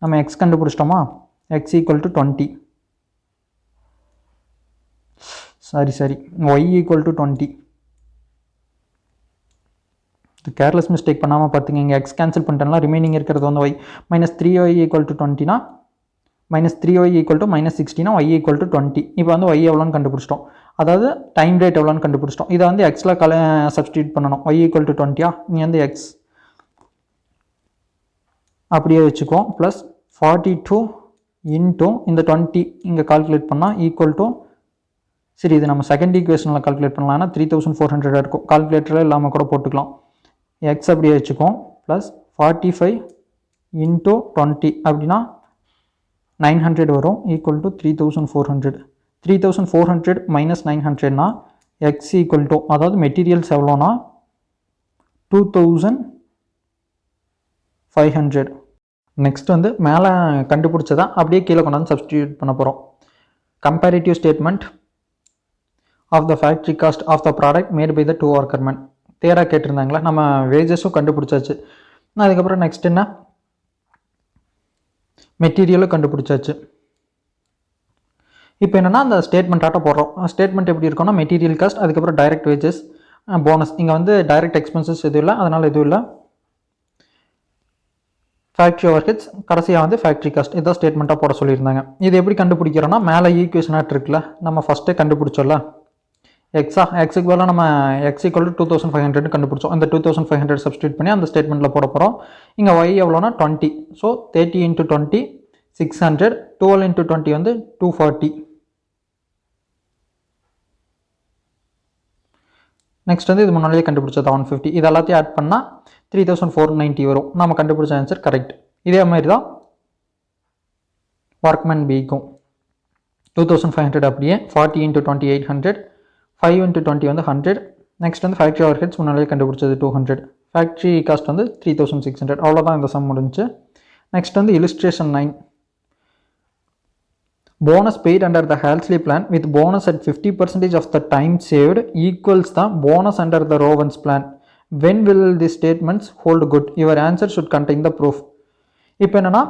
நம்ம எக்ஸ் கண்டுபிடிச்சிட்டோமா? X equal to 20. சரி y ஈக்குவல் டு 20. இது கேர்லெஸ் மிஸ்டேக் பண்ணாமல் பார்த்துங்க. இங்கே எக்ஸ் கேன்சல் பண்ணிட்டேன்னா ரிமைனிங் இருக்கிறது வந்து y -3y ஈக்குவல் டு 20னா -3y ஈக்குவல் டு -60னா y ஈக்குவல் டு 20. இப்போ வந்து y எவ்வளோன்னு கண்டுபிடிச்சிட்டோம். அதாவது டைம் ரேட் எவ்வளோன்னு கண்டுபிடிச்சிட்டோம். இதை வந்து எக்ஸில் சப்ஸ்டியூட் பண்ணணும். y ஈக்குவல் டு 20 இங்கே வந்து எக்ஸ் அப்படியே வச்சுக்குவோம். ப்ளஸ் 42 இன்ட்டு இந்த 20 இங்கே கால்குலேட் பண்ணால் ஈக்குவல் டு, சரி இது நம்ம செகண்ட் ஈக்குவேஷனில் கால்குலேட் பண்ணலாம்னா 3400 இருக்கும். கால்குலேட்டரில் இல்லாமல் கூட போட்டுக்கலாம். எக்ஸ் அப்படியே வச்சுக்குவோம். ப்ளஸ் 45 இன்ட்டு 20 அப்படின்னா 900 வரும். Equal to 3400. 3400 மைனஸ் 900னா எக்ஸ் ஈக்குவல் டு, அதாவது மெட்டீரியல்ஸ் எவ்வளோனா 2500. நெக்ஸ்ட் வந்து மேலே கண்டுபிடிச்சதா அப்படியே கீழே கொண்டாந்து சப்ஸ்டியூட் பண்ண போகிறோம். Comparative statement of the factory cost of the product made by the 2 workmen. தேராக கேட்டிருந்தாங்களா? நம்ம வேஜஸும் கண்டுபிடிச்சாச்சு. அதுக்கப்புறம் நெக்ஸ்ட் என்ன, மெட்டீரியலும் கண்டுபிடிச்சாச்சு. இப்போ என்னென்னா அந்த ஸ்டேட்மெண்ட்டாட்ட போடுறோம். ஸ்டேட்மெண்ட் எப்படி இருக்கும்னா மெட்டீரியல் காஸ்ட், அதுக்கப்புறம் டைரக்ட் வேஜஸ், போனஸ். இங்கே வந்து டைரக்ட் எக்ஸ்பென்சஸ் எதுவும் இல்லை, அதனால் எதுவும் இல்லை. ஃபேக்ட்ரி ஓவர்ஹெட்ஸ், கடைசியாக வந்து ஃபேக்ட்ரி காஸ்ட். இதான் ஸ்டேட்மெண்ட்டாக போட சொல்லியிருந்தாங்க. இது எப்படி கண்டுபிடிக்கிறோன்னா மேலே ஈக்குவேஷனாக இருக்குல்ல, நம்ம ஃபஸ்ட்டே கண்டுபிடிச்சோம்ல எக்ஸுக்கு பதிலாக நம்ம எக்ஸ் ஈக்குவல் டு 2500 கண்டுபிடிச்சோம். அந்த 2500 சப்ஸ்டியூட் பண்ணி அந்த ஸ்டேட்மெண்ட்டில் போட போகிறோம். இங்கே y எவ்வளோனா 20. ஸோ 30 × 20 600. 12 × 20 வந்து 240. நெக்ஸ்ட் வந்து இது முன்னாடியே கண்டுபிடிச்சது 150. இது எல்லாத்தையும் ஆட் பண்ணால் 3490 வரும். நம்ம கண்டுபிடிச்ச ஆன்சர் கரெக்ட். இதே மாதிரி தான் ஒர்க்மேன் பிக்கும் 2500 அப்படியே 40 × 20 800. 5 × 20 வந்து 100. நெக்ஸ்ட் வந்து ஃபேக்ட்ரி ஓவர்ஹெட்ஸ் முன்னாடியே கண்டுபிடிச்சது 200. ஃபேக்ட்ரி காஸ்ட் வந்து 3600. அவ்வளோதான் இந்த சம் முடிஞ்சு. நெக்ஸ்ட் வந்து illustration 9. Bonus paid under the Halsley plan with bonus at 50% of the time saved equals the bonus under the Rowan's plan. When will these statements hold good? Your answer should contain the proof. இப்போ என்னன்னா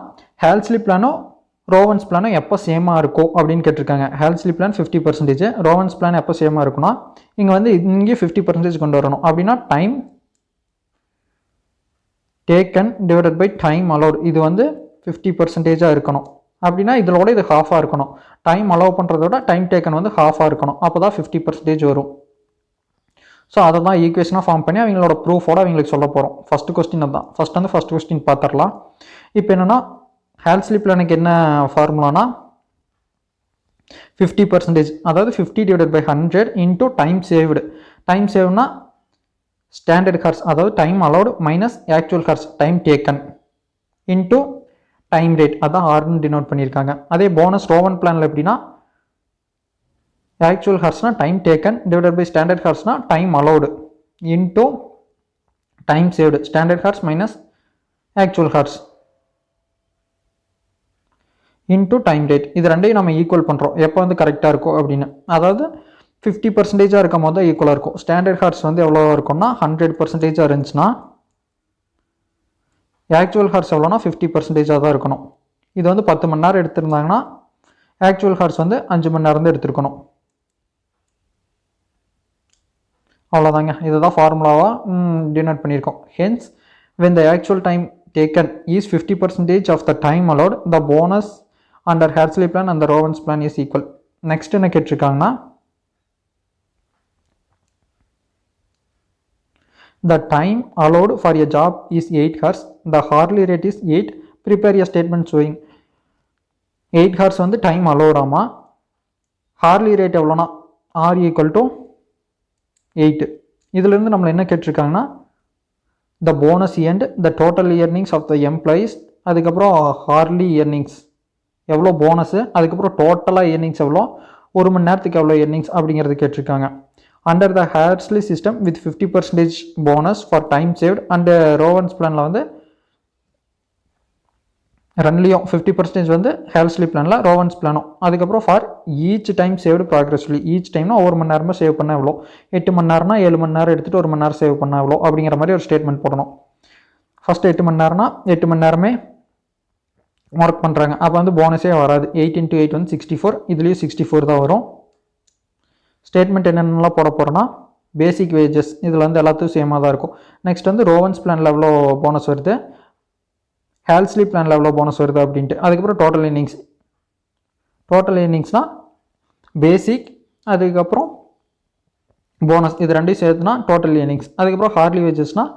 Halsley பிளானும் ரோவன்ஸ் பிளானும் எப்போ சேமாக இருக்கும் அப்படின்னு கேட்டிருக்காங்க. Halsley plan 50%, ரோவன்ஸ் plan எப்போ சேமாக இருக்குன்னா இங்கே வந்து இங்கே 50% கொண்டு வரணும். அப்படின்னா time taken divided by time allowed, இது வந்து 50% இருக்கணும். அப்படின்னா இதோட இது ஹாஃபாக இருக்கணும். டைம் அலோவ் பண்ணுறதோட டைம் டேக்கன் வந்து ஹாஃபாக இருக்கணும். அப்போ தான் 50% வரும். ஸோ அதை தான் ஈக்குவேஷனாக ஃபார்ம் பண்ணி அவங்களோட ப்ரூஃபோட அவங்களுக்கு சொல்ல போகிறோம். ஃபஸ்ட்டு கொஸ்டின் தான். ஃபஸ்ட் கொஸ்டின் பார்த்துடலாம். இப்போ என்னென்னா Halsley பிளானுக்கு என்ன ஃபார்முலானா 50%, அதாவது 50 divided by 100 into time saved. Time சேவ்னா ஸ்டாண்டர்ட் ஹார்ஸ், அதாவது time allowed minus actual hours time taken into time rate, அதான் ஆர்னு டினோட் பண்ணியிருக்காங்க. அதே போனஸ் ரோவன் பிளானில் எப்படின்னா ஆக்சுவல் ஹார்ஸ்னா time taken divided by standard ஹார்ஸ்னா time allowed into time saved, standard hours minus actual hours into time rate. இது ரெண்டையும் நம்ம ஈக்குவல் பண்ணுறோம் எப்போ வந்து கரெக்டாக இருக்கும் அப்படின்னு. அதாவது 50% இருக்கும் போது தான் ஈக்குவலாக இருக்கும். ஸ்டாண்டர்ட் ஹார்ஸ் வந்து எவ்வளோ இருக்கும்னா 100% இருந்துச்சுன்னா ஆக்சுவல் ஹார்ஸ் எவ்வளோனா 50% தான் இருக்கணும். இது வந்து 10 மணி நேரம் எடுத்திருந்தாங்கன்னா ஆக்சுவல் ஹார்ஸ் வந்து 5 மணி நேரம் தான் எடுத்துருக்கணும். அவ்வளோதாங்க. இதுதான் ஃபார்முலாவாக டினோட் பண்ணியிருக்கோம். Hence when the actual time taken is 50% of the time allowed, the bonus under Halsley plan and the Rowan's plan is equal. Next என்ன கேட்டிருக்காங்கன்னா The time allowed for a job is 8 hours. The hourly rate is 8. Prepare a statement showing 8 hours வந்து time அலோடாமா. Hourly rate எவ்வளோனா R equal to 8. இதிலிருந்து நம்மளை என்ன கேட்டிருக்காங்கன்னா the bonus and the total earnings of the employees, அதுக்கப்புறம் hourly earnings எவ்வளோ bonus, அதுக்கப்புறம் டோட்டலாக இயர்னிங்ஸ் எவ்வளோ, ஒரு மணி நேரத்துக்கு எவ்வளோ இயர்னிங்ஸ் அப்படிங்கிறது கேட்டிருக்காங்க. Under the Halsey system with 50% bonus for time saved and Rowan's பிளானில் வந்து ரெண்டுலேயும் 50% வந்து ஹேர்ஸ்லி பிளானில், ரோவன்ஸ் பிளானும். அதுக்கப்புறம் for each time saved progressively, each டைம்னா ஒவ்வொரு மணி நேரமாக சேவ் பண்ண எவ்வளோ, 8 மணி நேரம்னா 7 மணி நேரம் எடுத்துகிட்டு 1 மணி நேரம் சேவ் பண்ண எவ்வளோ அப்படிங்கிற மாதிரி ஒரு ஸ்டேட்மெண்ட் போடணும். ஃபஸ்ட்டு 8 மணி நேரம்னா 8 மணி நேரமே ஒர்க் பண்ணுறாங்க, அப்போ வந்து போனஸே வராது. 8 × 8 வந்து 64, இதுலேயும் 64 தான் வரும். ஸ்டேட்மெண்ட் என்னென்னலாம் போட போகிறோன்னா பேசிக் வேஜஸ், இதில் வந்து எல்லாத்துக்கும் சேமாக தான் இருக்கும். நெக்ஸ்ட் வந்து ரோவன்ஸ் பிளானில் எவ்வளோ போனஸ் வருது, ஹேல்ஸ்லி பிளானில் எவ்வளோ போனஸ் வருது அப்படின்ட்டு. அதுக்கப்புறம் டோட்டல் இன்னிங்ஸ், டோட்டல் இன்னிங்ஸ்னால் பேசிக், அதுக்கப்புறம் போனஸ், இது ரெண்டையும் சேர்த்துனா டோட்டல் இன்னிங்ஸ். அதுக்கப்புறம் ஹார்லி வேஜஸ்னால்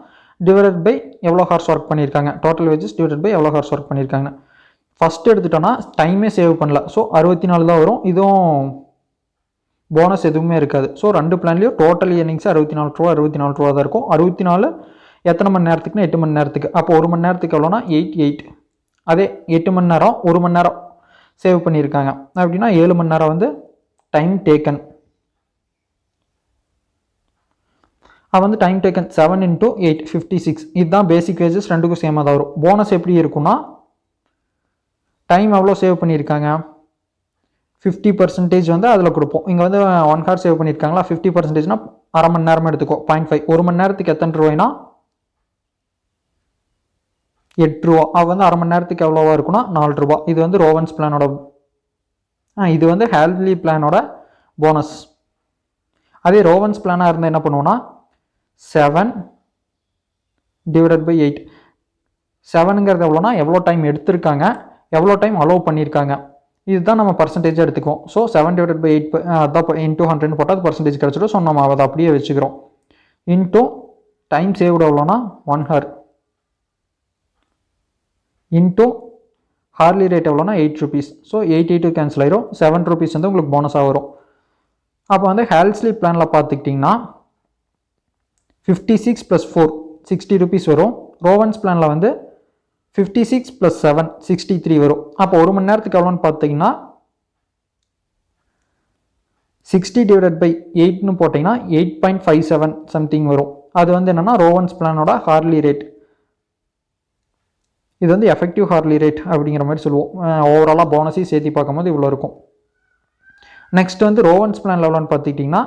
டிவைடட் பை எவ்வளோ ஹார்ஸ் ஒர்க் பண்ணியிருக்காங்க, டோட்டல் வேஜஸ் டிவைடட் பை எவ்வளோ ஹார்ஸ் ஒர்க் பண்ணியிருக்காங்க. ஃபஸ்ட்டு எடுத்துட்டோன்னா டைமே சேவ் பண்ணல, ஸோ 64 தான் வரும். இதுவும் போனஸ் எதுவுமே இருக்காது. ஸோ ரெண்டு பிளான்லேயும் டோட்டல் இயர்னிங்ஸ் 64 ரூபா 64 ரூபா தான் இருக்கும். 64 எத்தனை மணி நேரத்துக்குன்னா 8 மணி நேரத்துக்கு. அப்போ ஒரு மணி நேரத்துக்கு எவ்வளோனா 8. அதே 8 மணி நேரம் 1 மணி நேரம் சேவ் பண்ணியிருக்காங்க அப்படின்னா 7 மணி நேரம் வந்து டைம் டேக்கன். அது வந்து டைம் டேக்கன் 7 × 8 56. இதுதான் பேசிக் வேஜஸ், ரெண்டுக்கும் சேமாக தான் வரும். போனஸ் எப்படி இருக்குன்னா டைம் எவ்வளோ சேவ் பண்ணியிருக்காங்க 50% வந்து அதில் கொடுப்போம். இங்கே வந்து 1 ஹவர் சேவ் பண்ணியிருக்காங்களா, 50%னா அரை மணி நேரமாக எடுத்துக்கோ, 0.5. ஒரு மணி நேரத்துக்கு எத்தனை ரூபாய்னா 8 ரூபா. அது வந்து அரை மணி நேரத்துக்கு எவ்வளோவா இருக்குன்னா 4 ரூபா. இது வந்து ரோவன்ஸ் பிளானோட, இது வந்து ஹேல்ஸ்லி பிளானோட போனஸ். அதே ரோவன்ஸ் பிளானாக இருந்தால் என்ன பண்ணுவோன்னா 7 ÷ 8. 7ங்கிறது எவ்வளோனா எவ்வளோ டைம் எடுத்திருக்காங்க, எவ்வளோ டைம் அலோவ் பண்ணியிருக்காங்க, இதுதான் நம்ம பர்சன்டேஜாக எடுத்துக்குவோம். ஸோ 7 ÷ 8 அதான் × 100 போட்டால் அது பர்சன்டேஜ் கிடச்சிடும். ஸோ நம்ம அதை அப்படியே வச்சுக்கிறோம். இன்ட்டு டைம் சேவ்டு எவ்வளோனா 1 ஹவர் இன்ட்டு ஹார்லி ரேட் எவ்வளோனா 8 rupees. ஸோ 8 கேன்சல் ஆயிரும். 7 rupees வந்து உங்களுக்கு போனஸாக வரும். அப்போ வந்து ஹேல்ஸ்லி பிளானில் பார்த்துக்கிட்டிங்கன்னா 56 + 4 60 rupees வரும். ரோவன்ஸ் பிளானில் வந்து 56 + 7 63 வரும். அப்போ ஒரு மணி நேரத்துக்கு எவ்வளோன்னு பார்த்தீங்கன்னா 60 ÷ 8ன்னு போட்டிங்கன்னா 8.57 சம்திங் வரும். அது வந்து என்னென்னா ரோவன்ஸ் பிளானோட ஹார்லி ரேட். இது வந்து எஃபெக்டிவ் ஹார்லி ரேட் அப்படிங்கிற மாதிரி சொல்லுவோம். ஓவராலாக போனஸையும் சேர்த்து பார்க்கும்போது இவ்வளோ இருக்கும். நெக்ஸ்ட் வந்து ரோவன்ஸ் பிளான் எவ்வளோன்னு பார்த்துக்கிட்டிங்கன்னா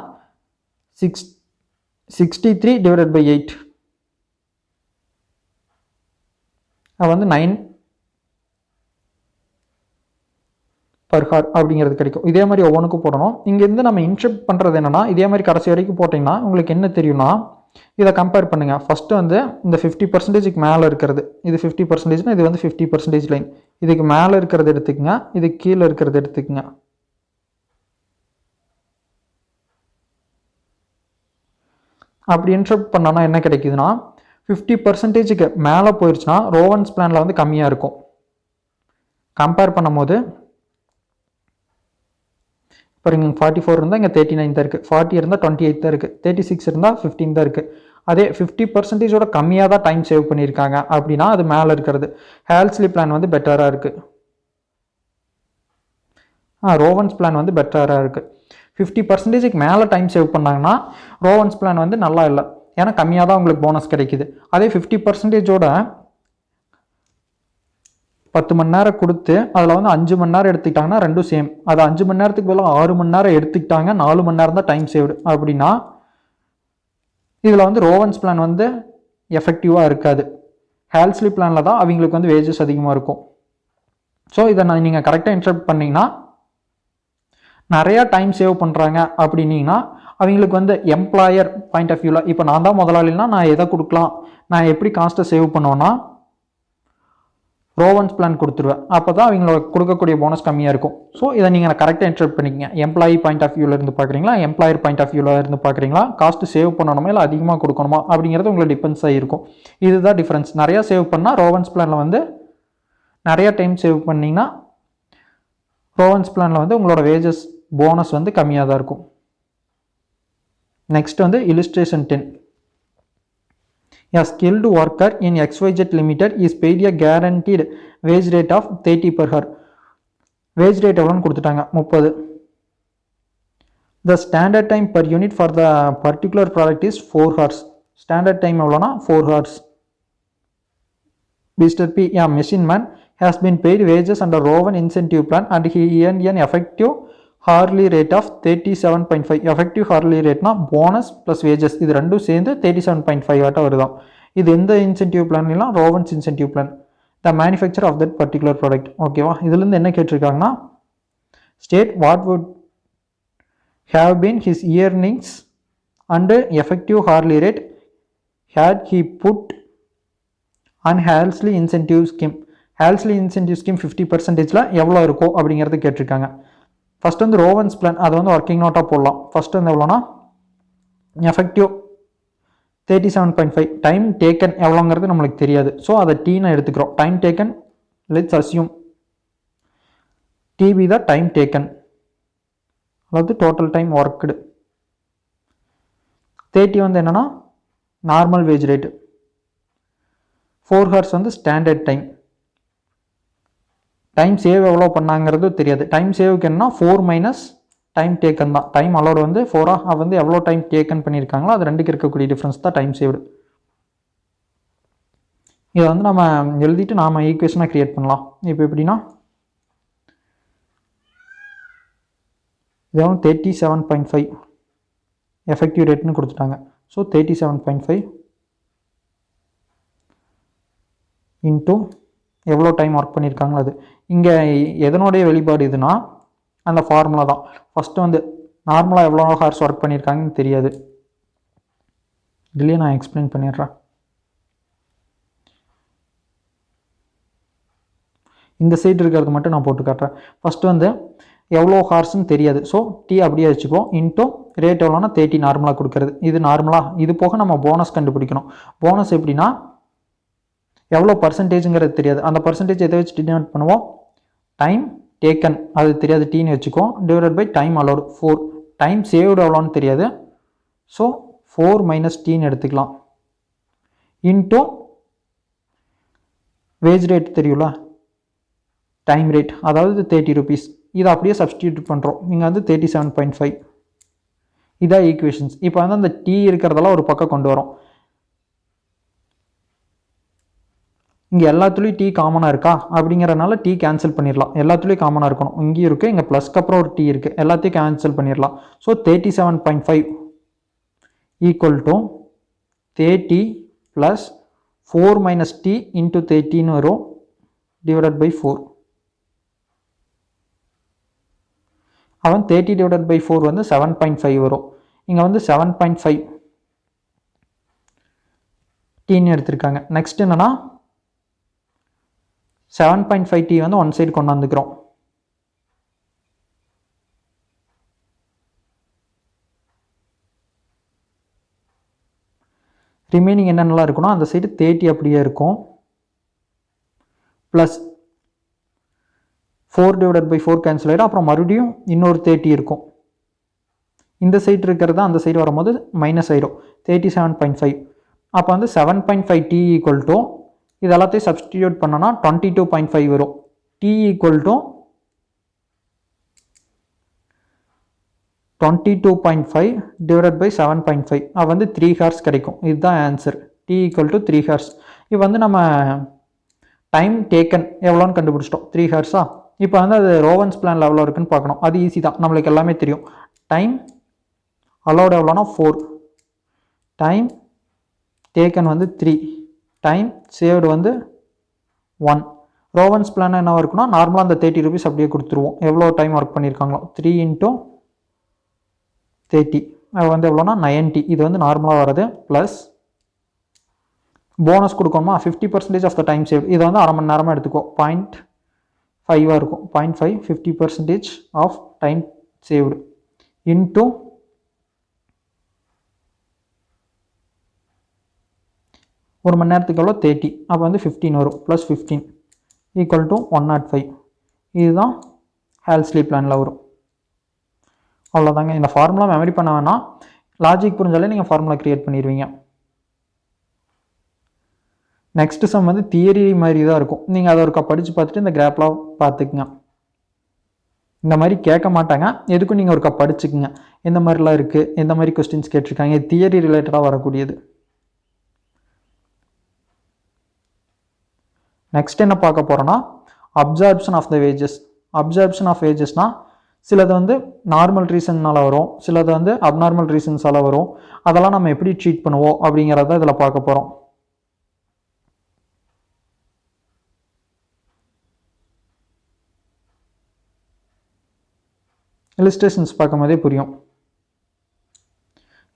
63 ÷ 8 அது வந்து 9 per hour அப்படிங்கிறது கிடைக்கும். இதே மாதிரி ஒவ்வொன்றுக்கும் போடணும். இங்கேருந்து நம்ம இன்செப்ட் பண்ணுறது என்னென்னா இதே மாதிரி கடைசி வரைக்கும் போட்டிங்கன்னா உங்களுக்கு என்ன தெரியும்னா இதை கம்பேர் பண்ணுங்கள். ஃபஸ்ட்டு வந்து இந்த 50%க்கு மேலே இருக்கிறது, இது 50%னா இது வந்து 50% லைன். இதுக்கு மேலே இருக்கிறது எடுத்துக்கங்க, இதுக்கு கீழே இருக்கிறது எடுத்துக்கங்க. அப்படி இன்செப்ட் பண்ணோன்னா என்ன கிடைக்குதுன்னா 50%க்கு மேலே போயிடுச்சுன்னா ரோவன்ஸ் பிளானில் வந்து கம்மியாக இருக்கும். கம்பேர் பண்ணும்போது பாருங்க, 44 இருந்தால் இங்கே 39 தான் இருக்குது, 40 இருந்தால் 28 தான் இருக்குது, 36 இருந்தால் 15 தான் இருக்குது. அதே 50%ஓட கம்மியாக தான் டைம் சேவ் பண்ணியிருக்காங்க அப்படின்னா அது மேலே இருக்கிறது. ஹேல்ஸ்லி பிளான் வந்து பெட்டராக இருக்குது. ரோவன்ஸ் பிளான் வந்து பெட்டராக இருக்குது. 50%க்கு மேலே டைம் சேவ் பண்ணாங்கன்னா ரோவன்ஸ் பிளான் வந்து நல்லா இல்லை, ஏன்னா கம்மியாக தான் உங்களுக்கு போனஸ் கிடைக்குது. அதே 50%ஓட 10 மணி நேரம் கொடுத்து அதில் வந்து 5 மணி நேரம் எடுத்துக்கிட்டாங்கன்னா ரெண்டும் சேம். அது 5 மணி நேரத்துக்கு பதிலாக 6 மணி நேரம் எடுத்துக்கிட்டாங்க, 4 மணி நேரம் தான் டைம் சேவ்டு அப்படின்னா இதில் வந்து ரோவன்ஸ் பிளான் வந்து எஃபெக்டிவாக இருக்காது. ஹேல்ஸ்லி பிளானில் தான் அவங்களுக்கு வந்து வேஜஸ் அதிகமாக இருக்கும். ஸோ இதை நீங்கள் கரெக்டாக இன்செப்ட் பண்ணிங்கன்னா நிறையா டைம் சேவ் பண்ணுறாங்க அப்படின்னீங்கன்னா அவங்களுக்கு வந்து எம்ப்ளாயர் பாயிண்ட் ஆஃப் வியூவில் இப்போ நான் தான் முதலாளினா நான் எதை கொடுக்கலாம், நான் எப்படி காஸ்ட்டை சேவ் பண்ணுவேன்னா ரோவன்ஸ் பிளான் கொடுத்துருவேன். அப்போ தான் அவங்களோட கொடுக்கக்கூடிய போனஸ் கம்மியாக இருக்கும். ஸோ இதை நீங்கள் கரெக்டாக இன்டர்பிரட் பண்ணிக்கங்க. எம்ப்ளாயி பாயிண்ட் ஆஃப் வியூவில் இருந்து பார்க்குறீங்களா, எம்ப்ளாயர் பாயிண்ட் ஆஃப் வியூவில் இருந்து பார்க்குறீங்களா, காஸ்ட் சேவ் பண்ணணுமா இல்லை அதிகமாக கொடுக்கணுமா அப்படிங்கிறது உங்களுக்கு டிபெண்ட்ஸ் ஆகிருக்கும். இதுதான் டிஃப்ரென்ஸ். நிறையா சேவ் பண்ணால் ரோவன்ஸ் பிளானில் வந்து நிறையா டைம் சேவ் பண்ணிங்கன்னா ரோவன்ஸ் பிளானில் வந்து உங்களோட வேஜஸ் போனஸ் வந்து கம்மியாக தான் இருக்கும். நெக்ஸ்ட் வந்து illustration 10. A skilled worker in XYZ Limited is paid a guaranteed wage rate of 30 per hour. Wage rate எவ்வளோன்னு கொடுத்துட்டாங்க 30. The standard time per unit for the particular product is 4 hours. Standard time எவ்வளோனா 4 hours. Mr. P, a machine man, has been paid wages under Rowan incentive plan and he earned an effective hourly rate of 37.5. effective hourly rate na bonus plus wages இது ரெண்டும் சேர்ந்து 37.5 ஆட்ட வருதாம். இது எந்த incentive பிளான்லாம் Rowan's incentive plan, the manufacture of that particular product. ஓகேவா, இதுலேருந்து என்ன கேட்டிருக்காங்கன்னா state what would have been his earnings and effective hourly rate had he put and Halsey incentive scheme. Halsey incentive scheme 50%ல் எவ்வளோ இருக்கும் அப்படிங்கிறது கேட்டிருக்காங்க. ஃபஸ்ட் வந்து ரோவன்ஸ் பிளான் அதை வந்து ஒர்க்கிங் நோட்டாக போடலாம். ஃபஸ்ட் வந்து எவ்வளோனா எஃபெக்டிவ் 37.5. டைம் டேக்கன் எவ்வளோங்கிறது நம்மளுக்கு தெரியாது. ஸோ அதை டீனை எடுத்துக்கிறோம். டைம் டேக்கன் லெட்ஸ் அஸ்யூம் டிபி தான் டைம் டேக்கன், அதாவது டோட்டல் டைம் ஒர்க்குடு. 30 வந்து என்னென்னா நார்மல் வேஜ் ரேட்டு. 4 hours வந்து ஸ்டாண்டர்ட் டைம். டைம் சேவ் எவ்வளோ பண்ணாங்கிறது தெரியாது. டைம் சேவுக்கு என்ன 4 மைனஸ் டைம் டேக்கன் தான். டைம் அலோடு வந்து 4 வந்து எவ்வளோ டைம் டேக்கன் பண்ணியிருக்காங்களோ அது ரெண்டுக்கு இருக்கக்கூடிய டிஃப்ரென்ஸ் தான் டைம் சேவ்டு. இதை வந்து நம்ம எழுதிட்டு நாம் ஈக்குவேஷனாக க்ரியேட் பண்ணலாம். இப்போ எப்படின்னா இது வந்து 37.5 எஃபெக்டிவ் ரேட்னு கொடுத்துட்டாங்க. ஸோ 37.5 இன்ட்டு எவ்வளோ டைம் ஒர்க் பண்ணியிருக்காங்களோ அது. இங்கே எதனுடைய வெளிப்பாடு இதுனா அந்த ஃபார்முலா தான். ஃபஸ்ட்டு வந்து நார்மலாக எவ்வளோ ஹார்ஸ் ஒர்க் பண்ணியிருக்காங்கன்னு தெரியாது, இதுலேயே நான் எக்ஸ்பிளைன் பண்ணிடுறேன். இந்த சைடு இருக்கிறது மட்டும் நான் போட்டு காட்டுறேன். ஃபஸ்ட்டு வந்து எவ்வளோ ஹார்ஸ்ன்னு தெரியாது. ஸோ டி அப்படியே வச்சுக்குவோம். இன்ட்டு ரேட் எவ்வளோனா 30 நார்மலாக கொடுக்குறது. இது நார்மலாக. இது போக நம்ம போனஸ் கண்டுபிடிக்கணும். போனஸ் எப்படின்னா எவ்வளோ பர்சன்டேஜுங்கிறது தெரியாது. அந்த பர்சன்டேஜ் எதை வச்சு டினோட் பண்ணுவோம், டைம் டேக்கன் அது தெரியாது, டீன்னு வச்சுக்கோம், divided by time allowed 4. Time saved எவ்வளோன்னு தெரியாது. ஸோ 4 மைனஸ் டீன்னு எடுத்துக்கலாம். இன்ட்டு வேஜ் ரேட் தெரியும்ல, டைம் ரேட், அதாவது 30 rupees. இதை அப்படியே சப்ஸ்டியூட் பண்ணுறோம். நீங்கள் வந்து 37.5. இதான் ஈக்குவேஷன்ஸ். இப்போ வந்து அந்த டீ இருக்கிறதெல்லாம் ஒரு பக்கம் கொண்டு வரோம். இங்கே எல்லாத்துலேயும் டீ காமனாக இருக்கா அப்படிங்கிறனால டீ கேன்சல் பண்ணிடலாம். எல்லாத்துலேயும் காமனாக இருக்கணும். இங்கேயும் இருக்குது, இங்கே ப்ளஸ்க்கு அப்புறம் ஒரு டீ இருக்குது, எல்லாத்தையும் கேன்சல் பண்ணிடலாம். So 37.5 equal to 30 plus 4 minus T into 30ன்னு வரும், டிவைடட் பை 4. அவன் 30 டிவைடட் பை 4 வந்து 7.5 வரும். இங்கே வந்து 7.5 டீன்னு எடுத்திருக்காங்க. நெக்ஸ்ட் என்னென்னா 7.5 டி வந்து ஒன் சைடு கொண்டு வந்துக்கிறோம். ரிமைனிங் என்னென்னலாம் இருக்குன்னா அந்த சைடு 30 அப்படியே இருக்கும், ப்ளஸ் 4 டிவைடட் பை 4 கேன்சல் ஆகிடும். அப்புறம் மறுபடியும் இன்னொரு 30 இருக்கும். இந்த சைடு இருக்கிறது அந்த சைடு வரும்போது மைனஸ் ஆகிடும், 37.5. அப்போ வந்து 7.5 டி ஈக்குவல் டு இது எல்லாத்தையும் சப்ஸ்டிடியூட் பண்ணோன்னா 22.5 வரும். T equal to 22.5 divided by 7.5. அது வந்து 3 hours கிடைக்கும். இதுதான் answer. T equal to 3 hours. இப்போ வந்து நம்ம டைம் டேக்கன் எவ்வளோன்னு கண்டுபிடிச்சிட்டோம், 3 hours. இப்போ வந்து அது ரோவன்ஸ் பிளான் எவ்வளோ இருக்குன்னு பார்க்கணும். அது ஈஸி தான், நம்மளுக்கு எல்லாமே தெரியும். டைம் அலோடு எவ்வளோனா 4, டைம் டேக்கன் வந்து 3, டைம் சேவ்டு வந்து 1. ரோவன்ஸ் பிளான் என்ன இருக்குன்னா நார்மலாக அந்த 30 rupees அப்படியே கொடுத்துருவோம். எவ்வளோ டைம் ஒர்க் பண்ணியிருக்காங்களோ 3 இன்ட்டு 30 அது வந்து எவ்வளோனா 90. இது வந்து நார்மலாக வர்றது ப்ளஸ் போனஸ் கொடுக்கணுமா 50% ஆஃப் த டைம் சேவ். இதை வந்து அரை மணி நேரமாக எடுத்துக்கோ. 0.5 இருக்கும். 0.5 50% ஆஃப் டைம் சேவ்டு இன்டூ ஒரு மணி நேரத்துக்கு எவ்வளோ 30. அப்போ வந்து 15 வரும். Plus 15 equal to 105. இதுதான் ஹேல்ஸ்லி பிளானில் வரும். அவ்வளோதாங்க. இந்த ஃபார்முலா மெமரி பண்ண வேணாம், லாஜிக் புரிஞ்சாலே நீங்கள் ஃபார்முலா க்ரியேட் பண்ணிடுவீங்க. நெக்ஸ்ட் சம் வந்து தியரி மாதிரி தான் இருக்கும். நீங்கள் அதை ஒருக்கா படித்து பார்த்துட்டு இந்த கிராஃப்லாம் பார்த்துக்குங்க. இந்த மாதிரி கேட்க மாட்டாங்க, எதுக்கும் நீங்கள் ஒருக்கா படிச்சுக்குங்க. எந்த மாதிரிலாம் இருக்குது, எந்த மாதிரி கொஸ்டின்ஸ் கேட்டிருக்காங்க, தியரி ரிலேட்டடாக வரக்கூடியது. நெக்ஸ்ட் என்ன பார்க்க போகிறோன்னா absorption of the wages. Absorption of வேஜஸ்னால் சிலது வந்து நார்மல் ரீசன்னால் வரும், சிலது வந்து அப்நார்மல் ரீசன்ஸால் வரும். அதெல்லாம் நம்ம எப்படி ட்ரீட் பண்ணுவோம் அப்படிங்கிறத இதில் பார்க்க போகிறோம். illustrations பார்க்கும்போதே புரியும்.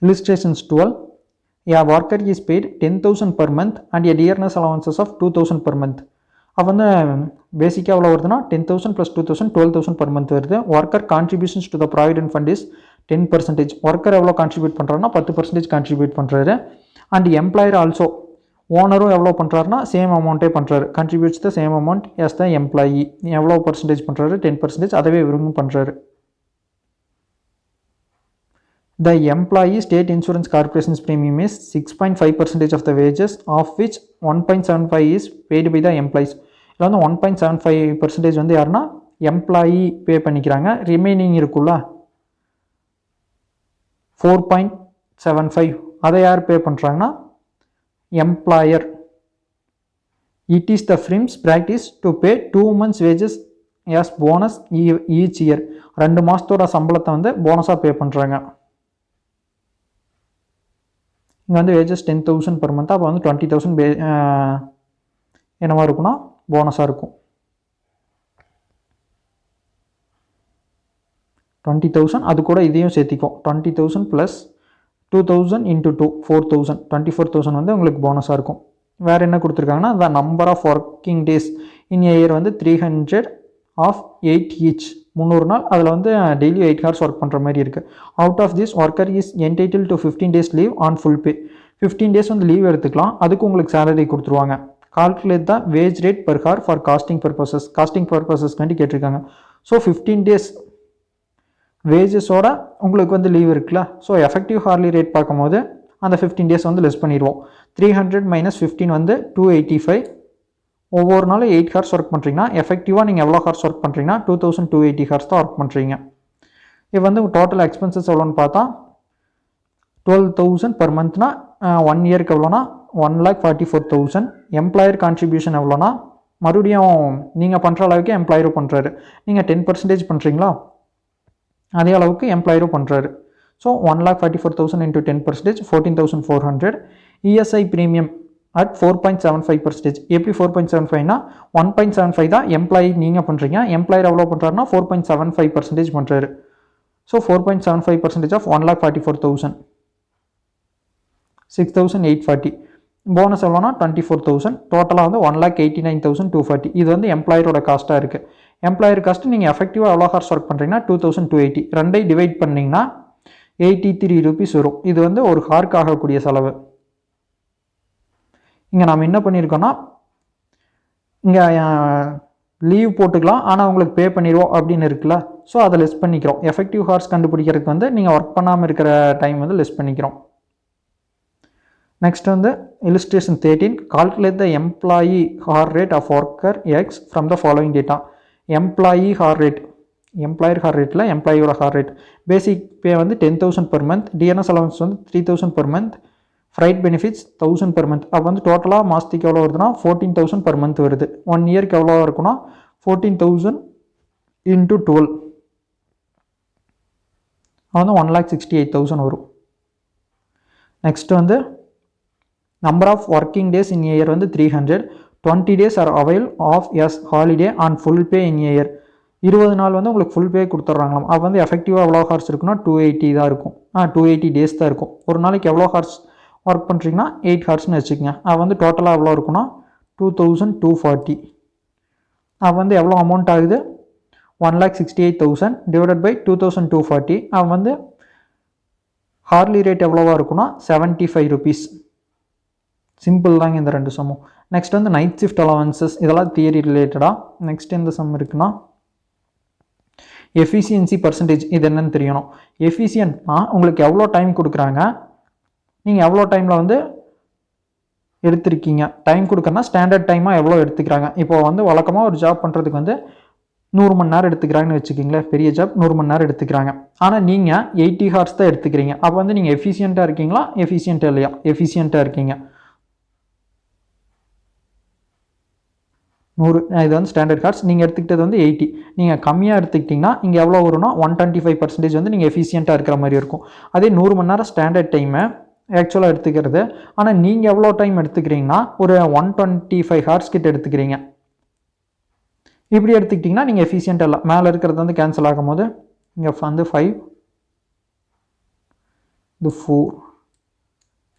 illustrations 12. A worker is paid 10,000 per month and a dearness allowances of 2,000 per month. அப்போ வந்து பேசிக்காக எவ்வளோ வருதுன்னா 10,000 + 2,000 12,000 per month வருது. Worker contributions to the provident fund is 10%. Worker எவ்வளோ கான்ட்ரிபியூட் பண்ணுறாருன்னா 10% கான்ட்ரிபியூட் பண்ணுறாரு. அண்ட் எம்ப்ளாயர் ஆல்சோ, ஓனரும் எவ்வளோ பண்ணுறாருனா சேம் அமௌண்ட்டே பண்ணுறாரு. Contributes the same amount as the employee. எவ்வளோ பர்சன்டேஜ் பண்ணுறாரு? 10%. அதவே இவரும் பண்ணுறாரு. The employee state insurance corporation's premium is 6.5% of the wages, of which 1.75 is paid by the employees. இதில் வந்து 1.75% வந்து யாருன்னா எம்ப்ளாயி பே பண்ணிக்கிறாங்க. ரிமைனிங் இருக்குல்ல 4.75 அதை யார் பே பண்ணுறாங்கன்னா employer. It is the firm's practice to pay 2 months wages as bonus each year. 2 மாதத்தோட சம்பளத்தை வந்து போனஸாக பே பண்ணுறாங்க. இங்கே வந்து வேஜஸ் 10,000 per month. அப்போ வந்து 20,000 என்னவா இருக்குன்னா போனஸாக இருக்கும். 20,000 அது கூட இதையும் சேர்த்திக்கும். 20,000 + 2,000 × 2 4,000 24,000 வந்து உங்களுக்கு போனஸாக இருக்கும். வேறு என்ன கொடுத்துருக்காங்கன்னா the number of working days in a year வந்து 300 of 8 each. 300 நாள். அதில் வந்து டெய்லி 8 hours ஒர்க் பண்ணுற மாதிரி இருக்குது. Out of this worker is entitled to 15 days leave on full pay. 15 days வந்து லீவ் எடுத்துக்கலாம், அதுக்கு உங்களுக்கு சேலரி கொடுத்துருவாங்க. Calculate the wage rate per hour for costing purposes. Costing பர்பஸஸ்க்காண்டி கேட்டிருக்காங்க. ஸோ 15 days வேஜஸோட உங்களுக்கு வந்து லீவ் இருக்குல்ல, ஸோ எஃபெக்டிவ் ஹார்லி ரேட் பார்க்கும்போது அந்த 15 days வந்து லெஸ் பண்ணிடுவோம். 300 - 15 வந்து 285. ஒவ்வொரு நாளும் 8 hours ஒர்க் பண்ணுறீங்கன்னா எஃபெக்டிவாக நீங்கள் எவ்வளோ ஹார்ஸ் ஒர்க் பண்ணுறீங்கன்னா 2280 hours தான் ஒர்க் பண்ணுறீங்க. இது வந்து டோட்டல் எக்ஸ்பென்சஸ் எவ்வளோன்னு பார்த்தா 12,000 per monthனா 1 இயருக்கு எவ்வளோனா 1,44,000. எம்ப்ளாயர் கான்ட்ரிபியூஷன் எவ்வளோனா மறுபடியும் நீங்கள் பண்ணுற அளவுக்கு எம்ப்ளாயரும் பண்ணுறாரு. நீங்கள் 10% பண்ணுறீங்களா அதே அளவுக்கு எம்ப்ளாயரும் பண்ணுறாரு. ஸோ 1,44,000 × 10% 14,400. ESI premium at 4.75%. எப்படி 4.75னா 1.75 தான் எம்ப்ளாயி நீங்கள் பண்ணுறீங்க, எம்ப்ளாயர் எவ்வளோ பண்ணுறாருன்னா 4.75% பண்ணுறாரு. So 4.75% of 1,44,000 6,840. போனஸ் எவ்வளோனா 24,000. டோட்டலாக வந்து 1,89,240. இது வந்து எம்ப்ளாயரோட காஸ்ட்டாக இருக்குது. எம்ப்ளாயர் காஸ்ட்டு நீங்கள் எஃபெக்டிவாக எவ்வளோ ஹார்ஸ் ஒர்க் பண்ணுறீங்கன்னா 2,280. ரெண்டை டிவைட் பண்ணிங்கன்னா 83 rupees வரும். இது வந்து ஒரு ஹார்க்கு ஆகக்கூடிய செலவு. இங்கே நாம் என்ன பண்ணியிருக்கோன்னா இங்கே லீவ் போட்டுக்கலாம், ஆனால் உங்களுக்கு பே பண்ணிடுவோம் அப்படின்னு இருக்குல்ல, ஸோ அதை லெஸ் பண்ணிக்கிறோம். எஃபெக்டிவ் ஹார்ஸ் கண்டுபிடிக்கிறதுக்கு வந்து நீங்கள் ஒர்க் பண்ணாமல் இருக்கிற டைம் வந்து லெஸ் பண்ணிக்கிறோம். நெக்ஸ்ட் வந்து illustration 13. Calculate the employee hour rate of worker X from the following data. Employee hour rate, employer hour ரேட்டில் எம்ப்ளாயியோட ஹார் ரேட். பேசிக் பே வந்து 10,000 per month. டிஎன்எஸ் அலவன்ஸ் வந்து 3,000 per month. Fried benefits 1,000 per month. அப்போ வந்து டோட்டலாக மாதத்துக்கு எவ்வளோ வருதுன்னா 14,000 per month வருது. 1 இயருக்கு எவ்வளோ இருக்குன்னா 14,000 × 12 வந்து 1,68,000 வரும். நெக்ஸ்ட் வந்து number of working days in year வந்து 300. 20 days are avail of as holiday on full pay in year. 20 நாள் வந்து உங்களுக்கு ஃபுல் பே கொடுத்துட்றாங்களாம். அப்போ வந்து எஃபெக்டிவாக எவ்வளோ ஹார்ஸ் இருக்குன்னா 280 தான் இருக்கும். 280 days தான் இருக்கும். ஒரு நாளைக்கு எவ்வளோ ஹார்ஸ் ஒர்க் பண்ணுறீங்கன்னா 8 ஹவர்ஸ்னு வச்சுக்கோங்க. அது வந்து டோட்டலாக எவ்வளோ இருக்குன்னா 2240. அது வந்து எவ்வளோ அமௌண்ட் ஆகுது 1,68,000 டிவைடட் பை 2240. அது வந்து ஹார்லி ரேட் எவ்வளோவா இருக்குன்னா 75 ருபீஸ். சிம்பிள் தாங்க இந்த ரெண்டு சம்மும். நெக்ஸ்ட் வந்து நைட் ஷிஃப்ட் அலவன்சஸ், இதெல்லாம் தியரி ரிலேட்டடாக. நெக்ஸ்ட் இந்த சம் இருக்குன்னா எஃபிஷியன்சி பர்சன்டேஜ், இது என்னன்னு தெரியணும். எஃபிஷியன்ட்னா உங்களுக்கு எவ்வளோ டைம் கொடுக்குறாங்க, நீங்கள் எவ்வளோ டைமில் வந்து எடுத்திருக்கீங்க. டைம் கொடுக்குறனா ஸ்டாண்டர்ட் டைமாக எவ்வளோ எடுத்துக்கிறாங்க. இப்போ வந்து வழக்கமாக ஒரு ஜாப் பண்ணுறதுக்கு வந்து 100 மணி நேரம் எடுத்துக்கிறாங்கன்னு வச்சுக்கிங்களேன். பெரிய ஜாப் 100 மணி நேரம் எடுத்துக்கிறாங்க. ஆனால் நீங்கள் 80 ஹார்ஸ் தான் எடுத்துக்கிறீங்க. அப்போ வந்து நீங்கள் எஃபிஷியண்ட்டாக இருக்கீங்களா, எஃபிஷியண்ட்டாக இல்லையா? எஃபிஷியண்ட்டாக இருக்கீங்க. 100, இது வந்து ஸ்டாண்டர்ட் ஹார்ஸ். நீங்கள் எடுத்துக்கிட்டது வந்து 80. நீங்கள் கம்மியாக எடுத்துக்கிட்டிங்கன்னா இங்கே எவ்வளோ வரும்னா 125% வந்து நீங்கள் எஃபிஷியண்ட்டாக இருக்கிற மாதிரி இருக்கும். அதே 100 மணி நேரம் ஸ்டாண்டர்ட் டைமை ஆக்சுவலாக எடுத்துக்கிறது. ஆனால் நீங்கள் எவ்வளோ டைம் எடுத்துக்கிறீங்கன்னா ஒரு 125 ஹார்ஸ் கிட்ட எடுத்துக்கிறீங்க. இப்படி எடுத்துக்கிட்டிங்கன்னா நீங்கள் எஃபிஷியண்ட்டாக இல்லை. மேலே இருக்கிறது வந்து கேன்சல் ஆகும் போது இங்கே வந்து 5, இது 4,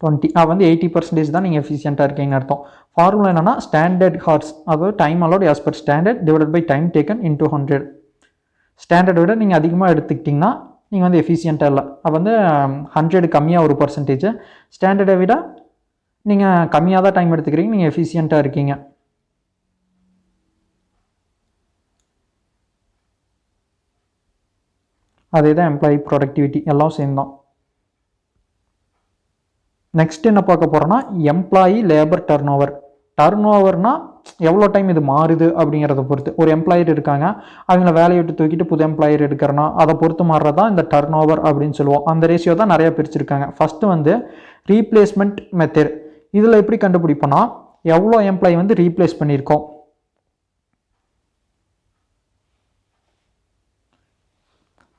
20. வந்து 80% தான் நீங்கள் எஃபிஷியண்ட்டாக இருக்கீங்கன்னு அர்த்தம். ஃபார்முலா என்னன்னா ஸ்டாண்டர்ட் ஹார்ஸ், அதாவது time allowed as per standard divided by time taken into 100. ஸ்டாண்டர்டை விட நீங்கள் அதிகமாக எடுத்துக்கிட்டிங்கன்னா நீங்கள் வந்து எஃபிஷியண்ட்டாக இல்லை. அது வந்து 100 கம்மியாக ஒரு பர்சன்டேஜ். ஸ்டாண்டர்டை விட நீங்கள் கம்மியாக தான் டைம் எடுத்துக்கிறீங்க, நீங்கள் எஃபிஷியண்ட்டாக இருக்கீங்க. அதே தான் எம்ப்ளாயி ப்ரொடக்டிவிட்டி, எல்லாம் சேர்ந்தான். நெக்ஸ்ட் என்ன பார்க்க போகிறோன்னா employee labour turnover. Turn ஓவர்னால் எவ்வளோ டைம் இது மாறுது அப்படிங்கிறத பொறுத்து. ஒரு எம்ப்ளாயர் இருக்காங்க, அவங்கள வேலையை விட்டு தூக்கிட்டு புது எம்ப்ளாயர் எடுக்கிறனா அதை பொறுத்து மாறுறது தான் இந்த டர்ன் ஓவர் அப்படின்னு சொல்லுவோம். அந்த ரேஷியோ தான் நிறையா பிரிச்சிருக்காங்க. ஃபஸ்ட்டு வந்து ரீப்ளேஸ்மெண்ட் மெத்தட். இதில் எப்படி கண்டுபிடிப்போன்னா எவ்வளோ எம்ப்ளாயி வந்து ரீப்ளேஸ் பண்ணியிருக்கோம்.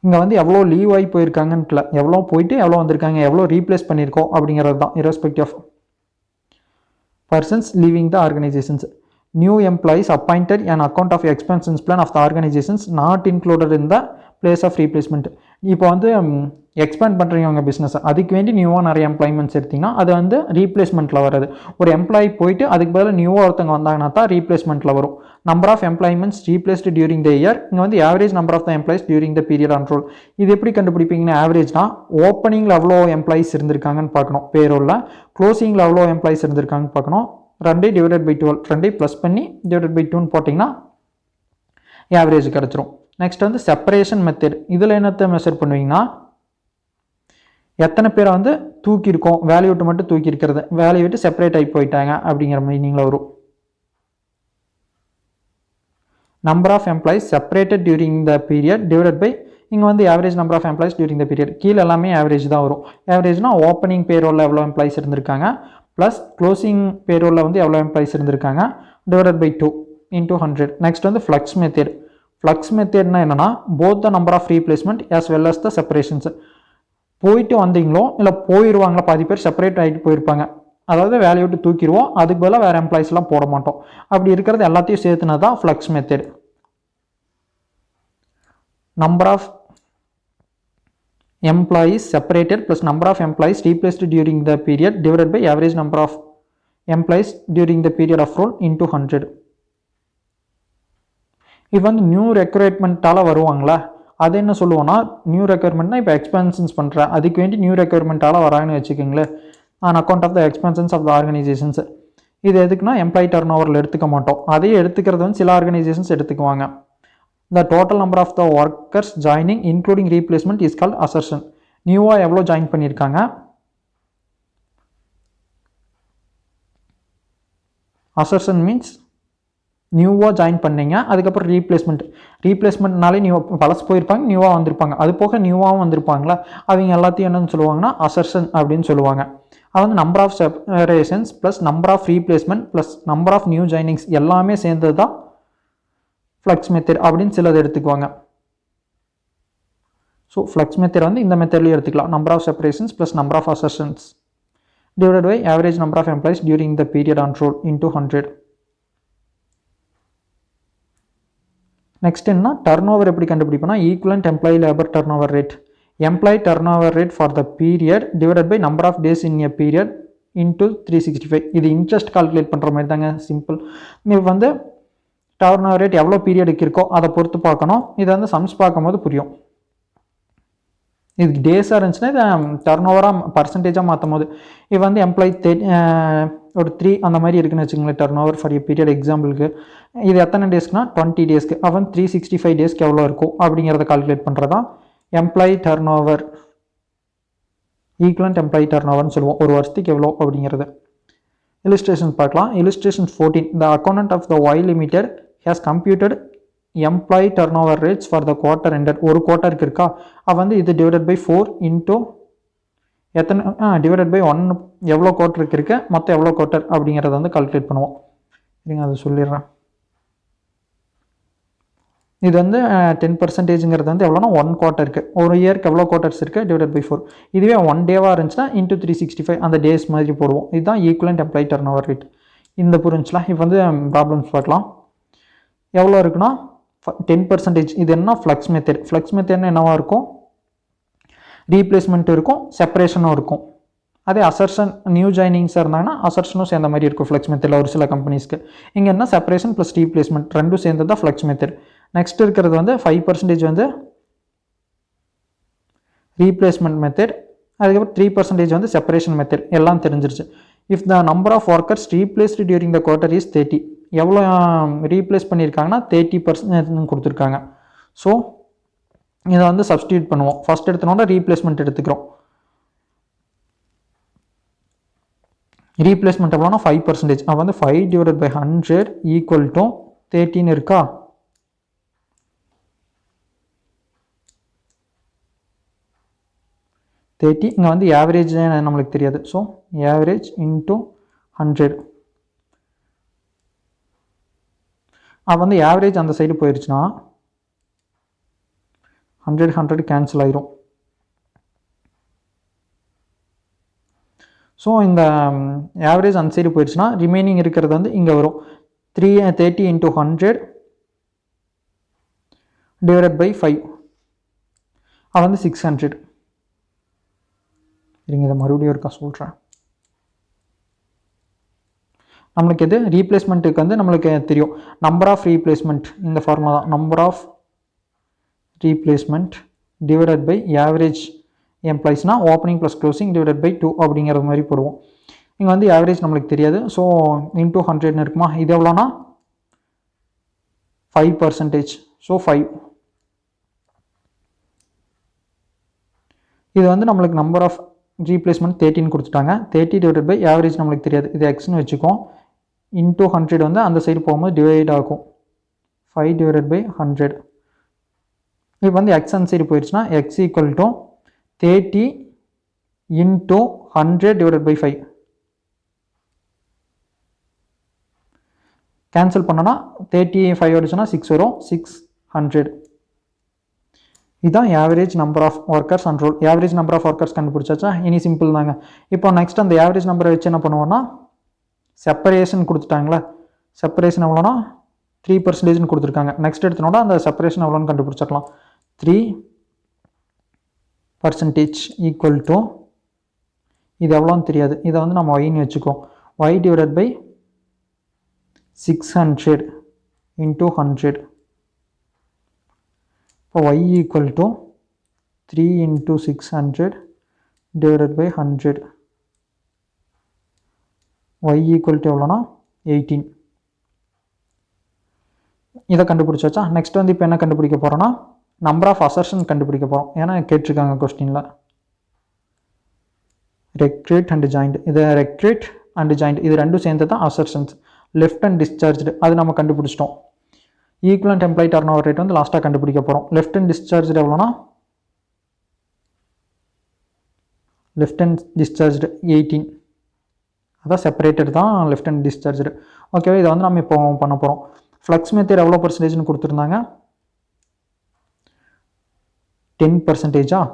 இங்கே வந்து எவ்வளோ லீவ் ஆகி போயிருக்காங்கன்ட்டுல, எவ்வளோ போயிட்டு எவ்வளோ வந்திருக்காங்க, எவ்வளோ ரீப்ளேஸ் பண்ணியிருக்கோம் அப்படிங்கிறது தான். Irrespective of persons leaving the organisations. New employees appointed an account of expansions plan of the organizations not included in the place of replacement. இப்போ வந்து எக்ஸ்பேண்ட் பண்ணுறீங்க உங்கள் பிஸ்னஸ், அதுக்கு வேண்டி நியூவாக நிறைய எம்ப்ளாய்மெண்ட்ஸ் எடுத்திங்கன்னா அது வந்து ரீப்ளேஸ்மெண்ட்டில் வராது. ஒரு எம்ப்ளாயி போயிட்டு அதுக்கு பதில் நியூவாக ஒருத்தவங்க வந்தாங்கன்னா தான் ரீப்ளேஸ்மெண்ட்டில் வரும். Number of employments replaced during the year. இங்கே வந்து average number of the employees during the period on roll. இது எப்படி கண்டுபிடிப்பீங்கன்னா ஆவரேஜ்னா ஓப்பனிங்கில் எவ்வளோ எம்ப்ளாயிஸ் இருந்திருக்காங்கன்னு பார்க்கணும், பேரோலில். க்ளோசிங்கில் எவ்வளோ எம்ப்ளாயிஸ் இருந்திருக்காங்கன்னு பார்க்கணும். 2 டிவைடட் பை 12, 2 ப்ளஸ் பண்ணி டிவைடட் பை 2 போட்டிங்கன்னா ஆவரேஜ் கிடச்சிரும். நெக்ஸ்ட் வந்து செப்பரேஷன் மெத்தட். இதில் என்னத்தை மெஷர் பண்ணுவீங்கன்னா எத்தனை பேரை வந்து தூக்கியிருக்கோம், வேலையை விட்டு மட்டும் தூக்கி இருக்கிறது, வேலையை விட்டு செப்பரேட் ஆகி போயிட்டாங்க அப்படிங்கிற மீனிங்கில் வரும். Number of employees separated during the period divided by, இங்கே வந்து average number of employees during the period. கீழே எல்லாமே ஆவரேஜ் தான் வரும். ஆவரேஜ்னா ஓப்பனிங் பேரோலில் எவ்வளோ எம்ப்ளாயிஸ் இருந்திருக்காங்க ப்ளஸ் க்ளோசிங் பேரோலில் வந்து எவ்வளோ எம்ப்ளாயிஸ் இருந்திருக்காங்க டிவைடட் பை 2 இன்டூ 100. நெக்ஸ்ட் வந்து ஃப்ளக்ஸ் மெத்தட். ஃப்ளக்ஸ் மெத்தட்னா என்னன்னா both the number of replacement as well as the separations. போயிட்டு வந்தீங்களோ இல்லை போயிடுவாங்களா, பாதி பேர் செப்பரேட் ஆகிட்டு போயிருப்பாங்க, அதாவது வேலையை விட்டு தூக்கிடுவோம், அதுக்கு பதிலாக வேறு எம்ப்ளாயிஸ்லாம் போட மாட்டோம். அப்படி இருக்கிறது எல்லாத்தையும் சேர்த்துனா தான் flux method. Number of employees separated plus number of employees replaced during the period divided by average number of employees during the period of role into 100. இப்போ வந்து நியூ ரெக்ரூட்மெண்ட்டால் வருவாங்களா, அது என்ன சொல்லுவோன்னா நியூ ரெக்யர்மெண்ட்னா இப்போ எக்ஸ்பென்ஷன்ஸ் பண்ணுறேன், அதுக்கு வேண்டி நியூ ரெக்யர்மெண்ட்டால் வராங்கன்னு வச்சுக்கோங்களேன். On account of the expansions of the organisations. இது எதுக்குன்னா எம்ப்ளாயி டர்ன் ஓவரில் எடுத்துக்க மாட்டோம். அதையே எடுத்துக்கிறது வந்து சில ஆர்கனைசேஷன்ஸ் எடுத்துக்குவாங்க. The total number of the workers joining including replacement is called assertion. நியூவாக எவ்வளோ ஜாயின் பண்ணியிருக்காங்க, assertion மீன்ஸ் நியூவாக ஜாயின் பண்ணீங்க, அதுக்கப்புறம் ரீப்ளேஸ்மெண்ட்னாலே நியூ பழசு போயிருப்பாங்க, நியூவாக வந்திருப்பாங்க, அது போக நியூவாகவும் வந்திருப்பாங்களா, அவங்க எல்லாத்தையும் என்னன்னு சொல்லுவாங்கன்னா assertion அப்படின்னு சொல்லுவாங்க. அது வந்து number of separations plus number of replacement plus number of new joinings எல்லாமே சேர்ந்தது தான் ஃப்ளக்ஸ் மெத்தட் அப்படின்னு சிலது எடுத்துக்குவாங்க. ஸோ ஃப்ளக்ஸ் மெத்தட் வந்து இந்த மெத்தட்லேயும் எடுத்துக்கலாம். Number of separations plus number of accessions divided by average number of employees during the period on roll into 100. Next என்ன டர்ன் ஓவர் எப்படி கண்டுபிடிப்போம்னா equivalent employee labour turnover rate. Employee turnover rate for the period divided by number of days in a period into 365. இது interest calculate பண்ணுற மாதிரி தாங்க, simple. இது வந்து turn over rate எவ்வளோ பீரியடுக்கு இருக்கோ அதை பொறுத்து பார்க்கணும். இதை வந்து சம்ஸ் பார்க்கும்போது புரியும். இதுக்கு டேஸாக இருந்துச்சுன்னா இதை டர்ன் ஓவராக பர்சன்டேஜாக மாற்றும் போது இது வந்து எம்ப்ளாயி ஒரு 3 அந்த மாதிரி இருக்குன்னு வச்சுக்கோங்களேன். டர்ன் ஓவர் ஃபார் பீரியட் எக்ஸாம்பிளுக்கு இது எத்தனை டேஸ்க்குனா 20 டேஸ்க்கு. அவன் 365 டேஸ்க்கு எவ்வளோ இருக்கும் அப்படிங்கிறத கால்குலேட் பண்ணுறதான் employee turnover, equivalent employee turn ஓவர்னு சொல்லுவோம். ஒரு வருஷத்துக்கு எவ்வளோ அப்படிங்கிறது. இல்லுஸ்ட்ரேஷன் பார்க்கலாம். Illustration 14. The accountant of the Y Limited has computed employee turnover rates for the quarter ended. ஒரு குவார்ட்டருக்கு இருக்கா, அது வந்து இது டிவைடட் பை 4 இன்ட்டு எத்தனை டிவைடட் பை 1 எவ்வளோ குவார்ட்டருக்கு இருக்கு, மொத்தம் எவ்வளோ குவார்ட்டர் அப்படிங்கிறத வந்து கால்குலேட் பண்ணுவோம். இருங்க அதை சொல்லிடுறேன். இது வந்து 10%ங்கிறது வந்து எவ்வளோனா 1 குவார்ட்டருக்கு, ஒரு இயருக்கு எவ்வளோ குவார்ட்டர்ஸ் இருக்குது டிவைடட் பை 4. இதுவே 1 டேவாக இருந்துச்சுன்னா இன்ட்டு 365 அந்த டேஸ் மாதிரி போடுவோம். இதுதான் equivalent employee turnover rate. இந்த புரிஞ்சுலாம். இப்போ வந்து ப்ராப்ளம்ஸ் பார்க்கலாம். எவ்வளோ இருக்குன்னா 10%. இது என்ன ஃப்ளக்ஸ் மெத்தட். ஃப்ளக்ஸ் மெத்தட்னு என்னவாக இருக்கும், ரீப்ளேஸ்மெண்ட்டும் இருக்கும், செப்பரேஷனும் இருக்கும். அதே அசர்ஷன் நியூ ஜாயினிங்ஸாக இருந்தாங்கன்னா அசர்ஷனும் சேர்ந்த மாதிரி இருக்கும் ஃப்ளக்ஸ் மெத்தடில் ஒரு சில கம்பெனிஸ்க்கு. இங்கே என்ன செப்பரேஷன் ப்ளஸ் ரீப்ளேஸ்மெண்ட் ரெண்டும் சேர்ந்தது தான் ஃப்ளக்ஸ் மெத்தட். நெக்ஸ்ட் இருக்கிறது வந்து 5% வந்து ரீப்ளேஸ்மெண்ட் மெத்தட், அதுக்கப்புறம் 3% வந்து செப்பரேஷன் மெத்தட். எல்லாம் தெரிஞ்சிருச்சு. If the number of workers replaced during the quarter is 30. எவ்வளோ ரீப்ளேஸ் பண்ணியிருக்காங்கன்னா 30% கொடுத்துருக்காங்க. ஸோ இதை வந்து சப்ஸ்டியூட் பண்ணுவோம். ஃபஸ்ட் எடுத்தனோட ரீப்ளேஸ்மெண்ட் எடுத்துக்கிறோம். ரீப்ளேஸ்மெண்ட் எவ்வளோனா 5%. அப்போ வந்து 5 டிவைடட் பை 100 ஈக்குவல் டு 13 இருக்கா. இங்கே வந்து ஆவரேஜ் நம்மளுக்கு தெரியாது. So average into 100. அப்போ வந்து ஆவரேஜ் அந்த சைடு போயிடுச்சுன்னா 100 கேன்சல் ஆயிரும். ஸோ இந்த ஆவரேஜ் அந்த சைடு போயிடுச்சுன்னா ரிமைனிங் இருக்கிறது வந்து இங்கே வரும். 30 இன்ட்டு 100 டிவைடட் பை 5 அது வந்து 600. இருங்க இதை மறுபடியும் இருக்கா சொல்கிறேன். நம்மளுக்கு எது ரீப்ளேஸ்மெண்ட்டுக்கு வந்து நம்மளுக்கு தெரியும் நம்பர் ஆஃப் ரீப்ளேஸ்மெண்ட். இந்த ஃபார்முலா தான் number of replacement divided by average எம்ப்ளாயிஸ்னால் opening plus closing divided by 2 அப்படிங்கிற மாதிரி போடுவோம். இங்கே வந்து ஆவரேஜ் நம்மளுக்கு தெரியாது. ஸோ இன்ட்டு 100 இருக்குமா. இது எவ்வளோனா 5%. ஸோ 5. இது வந்து நம்மளுக்கு நம்பர் ஆஃப் ரீப்ளேஸ்மெண்ட் 13 கொடுத்துட்டாங்க. 30 டிவைடட் பை ஆவரேஜ் நம்மளுக்கு தெரியாது, இது எக்ஸ்னு வச்சுக்கோம். இன்ட்டு 100 வந்து அந்த சைடு போகும்போது டிவைட் ஆகும். 5 டிவைடட் பை 100. இப்போ வந்து எக்ஸ் அந்த சைடு போயிடுச்சுன்னா X equal to 30 into 100 divided by 5. Cancel பண்ணோன்னா 35 ஆயிடுச்சுன்னா 6 வரும். 600. இதுதான் average number of workers and roll. Average number of workers கண்டுபிடிச்சாச்சா. இனி சிம்பிள் தாங்க. இப்போ நெக்ஸ்ட் அந்த ஆவரேஜ் நம்பரை வச்சு என்ன பண்ணுவோம்னா செப்பரேஷன் கொடுத்துட்டாங்களா. செப்பரேஷன் எவ்வளோனா 3%ன்னு கொடுத்துருக்காங்க. நெக்ஸ்ட் எடுத்தனோட அந்த செப்பரேஷன் எவ்வளோன்னு கண்டுபிடிச்சிடலாம். 3% ஈக்குவல் டு இது எவ்வளோன்னு தெரியாது, இதை வந்து நம்ம ஒய்ன்னு வச்சுக்கோம். Y divided by 600 into 100. இப்போ y equal to 3 into 600 divided by 100. y equal to எவ்வளோனா 18. இதை கண்டுபிடிச்சாச்சா. நெக்ஸ்ட் வந்து இப்போ என்ன கண்டுபிடிக்க போகிறோன்னா நம்பர் ஆஃப் அசர்ஷன் கண்டுபிடிக்க போகிறோம். ஏன்னா கேட்டிருக்காங்க கொஸ்டினில். Recruit and joint. இது ரெக்ரூட் அண்ட் ஜாயிண்ட் இது ரெண்டும் சேர்ந்து தான் அசர்ஷன்ஸ். லெஃப்ட் அண்ட் டிஸ்சார்ஜ்டு அது நம்ம கண்டுபிடிச்சிட்டோம். Equivalent employee turnover rate வந்து லாஸ்ட்டாக கண்டுபிடிக்க போகிறோம். லெஃப்ட் அண்ட் டிஸ்சார்ஜ் எவ்வளோனா லெஃப்ட் அண்ட் டிஸ்சார்ஜ்டு 18. அதான் செப்பரேட்டட் தான் லெஃப்ட் அண்ட் டிஸ்சார்ஜ்டு. ஓகேவா. இதை வந்து நம்ம இப்போ பண்ண போகிறோம். ஃப்ளக்ஸ் மெத்தட் எவ்வளோ பர்சன்டேஜ்னு கொடுத்துருந்தாங்க 10%.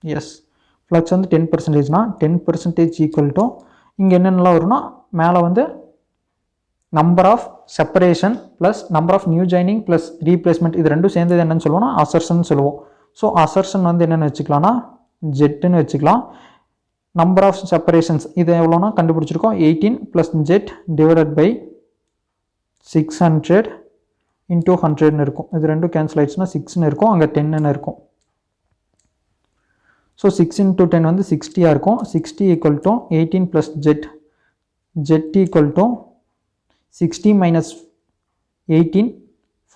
எஸ், ஃப்ளக்ஸ் வந்து 10%னா 10% ஈக்குவல் டு இங்கே என்னென்னலாம் வரும்னா மேலே வந்து number of separation plus number of new joining plus replacement இது ரெண்டும் சேர்ந்தது என்னன்னு சொல்லுவோம்னா அசர்ஷன் சொல்லுவோம். ஸோ அசர்ஷன் வந்து என்னென்னு வச்சுக்கலாம்னா ஜெட்டுன்னு வச்சுக்கலாம். நம்பர் ஆஃப் செப்பரேஷன்ஸ் இது எவ்வளோனா கண்டுபிடிச்சிருக்கோம் 18 plus Z divided by 600 into 100ன்னு இருக்கும். இது ரெண்டும் கேன்சல் ஆயிடுச்சுன்னா 6ன்னு இருக்கும், அங்கே 10ன்னு இருக்கும். ஸோ 6 into 10 வந்து 60 இருக்கும். 60 equal to 18 plus Z equal to 60 minus 18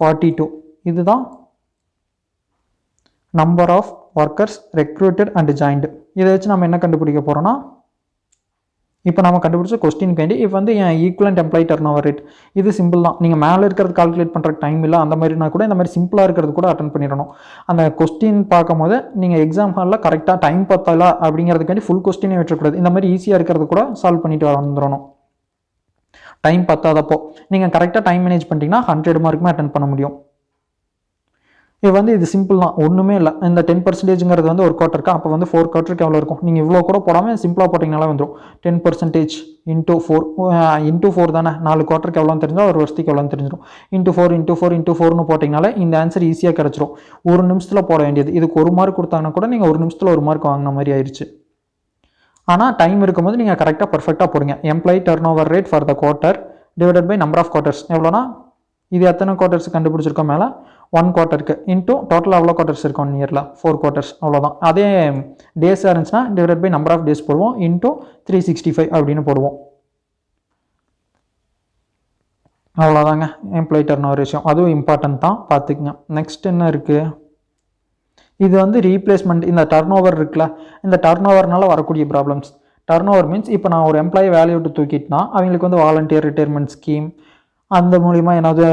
42. இதுதான் number of workers recruited and joined. இதை வச்சு நம்ம என்ன கண்டுபிடிக்க போகிறோம்னா, இப்போ நம்ம கண்டுபிடிச்ச கொஸ்டின் வேண்டி இப்போ வந்து என் equivalent employee turnover rate இது சிம்பிள் தான். நீங்கள் மேலே இருக்கிறது கால்குலேட் பண்ணுறக்கு டைம் இல்லை, அந்த மாதிரினா கூட இந்த மாதிரி சிம்பிளாக இருக்கிறது கூட அட்டன் பண்ணிடணும். அந்த கொஸ்டின் பார்க்கும்போது நீங்கள் எக்ஸாம் ஹாலில் கரெக்டாக டைம் பத்தல அப்படிங்கிறதுக்காண்டி ஃபுல் கொஸ்டினே விட்டுறக்கூடாது. இந்த மாதிரி ஈஸியாக இருக்கிறது கூட சால்வ் பண்ணிட்டு வந்துடணும். டைம் பத்தாதப்போ நீங்கள் கரெக்டாக டைம் மேனேஜ் பண்ணிட்டீங்கன்னா 100 மார்க்குமே அட்டன் பண்ண முடியும். இது வந்து இது சிம்பிள் தான், ஒன்றுமே இல்லை. இந்த 10%ங்கிறது வந்து ஒரு குவார்ட்டருக்கு, அப்போ வந்து 4 குவார்ட்டருக்கு எவ்வளோ இருக்கும்? நீங்கள் இவ்வளோ கூட போடாமல் சிம்பிளாக போட்டிங்கனாலே வந்துடும். 10% இன்ட்டு 4 தானே, 4 குவார்ட்டருக்கு எவ்வளோன்னு தெரிஞ்சால் ஒரு வருஷத்துக்கு எவ்வளோன்னு தெரிஞ்சிடும். இன்ட்டு 4 போட்டிங்கனாலே இந்த ஆன்சர் ஈஸியாக கிடச்சிரும். ஒரு நிமிஷத்தில் போட வேண்டியது. இதுக்கு 1 மார்க் கொடுத்தாங்கன்னா கூட நீங்கள் ஒரு நிமிஷத்தில் 1 மார்க் வாங்கின மாதிரி ஆயிடுச்சு. ஆனால் டைம் இருக்கும்போது நீங்கள் கரெக்டாக பர்ஃபெக்டாக போடுங்க. Employee turnover rate for the quarter divided by number of quarters எவ்வளோனா, இது எத்தனை குவார்ட்டர்ஸ் கண்டுபிடிச்சிருக்கோம் மேலே 1 குவார்ட்டருக்கு இன்ட்டு டோட்டலாக எவ்வளோ குவார்ட்டர்ஸ் இருக்கும் 1 இயரில் 4 குவார்ட்டர்ஸ் அவ்வளோதான். அதே டேஸாக இருந்துச்சுன்னா divide by number of days போடுவோம் இன்ட்டு 365 அப்படின்னு போடுவோம். அவ்வளோதாங்க எம்ப்ளாயி டர்ன் ஓவர் ரேஷியோ. அதுவும் இம்பார்ட்டன்ட் தான், பார்த்துக்குங்க. நெக்ஸ்ட் என்ன இருக்குது, இது வந்து ரீப்ளேஸ்மெண்ட். இந்த டர்ன் ஓவர் இருக்குல்ல, இந்த டர்ன் ஓவர்னால வரக்கூடிய ப்ராப்ளம்ஸ். டர்ன் ஓவர் மீன்ஸ் இப்போ நான் ஒரு எம்ப்ளாயி வேலையை விட்டு தூக்கிட்டுனா அவங்களுக்கு வந்து வாலண்டியர் ரிட்டையர்மெண்ட் ஸ்கீம் அந்த மூலிமா ஏதாவது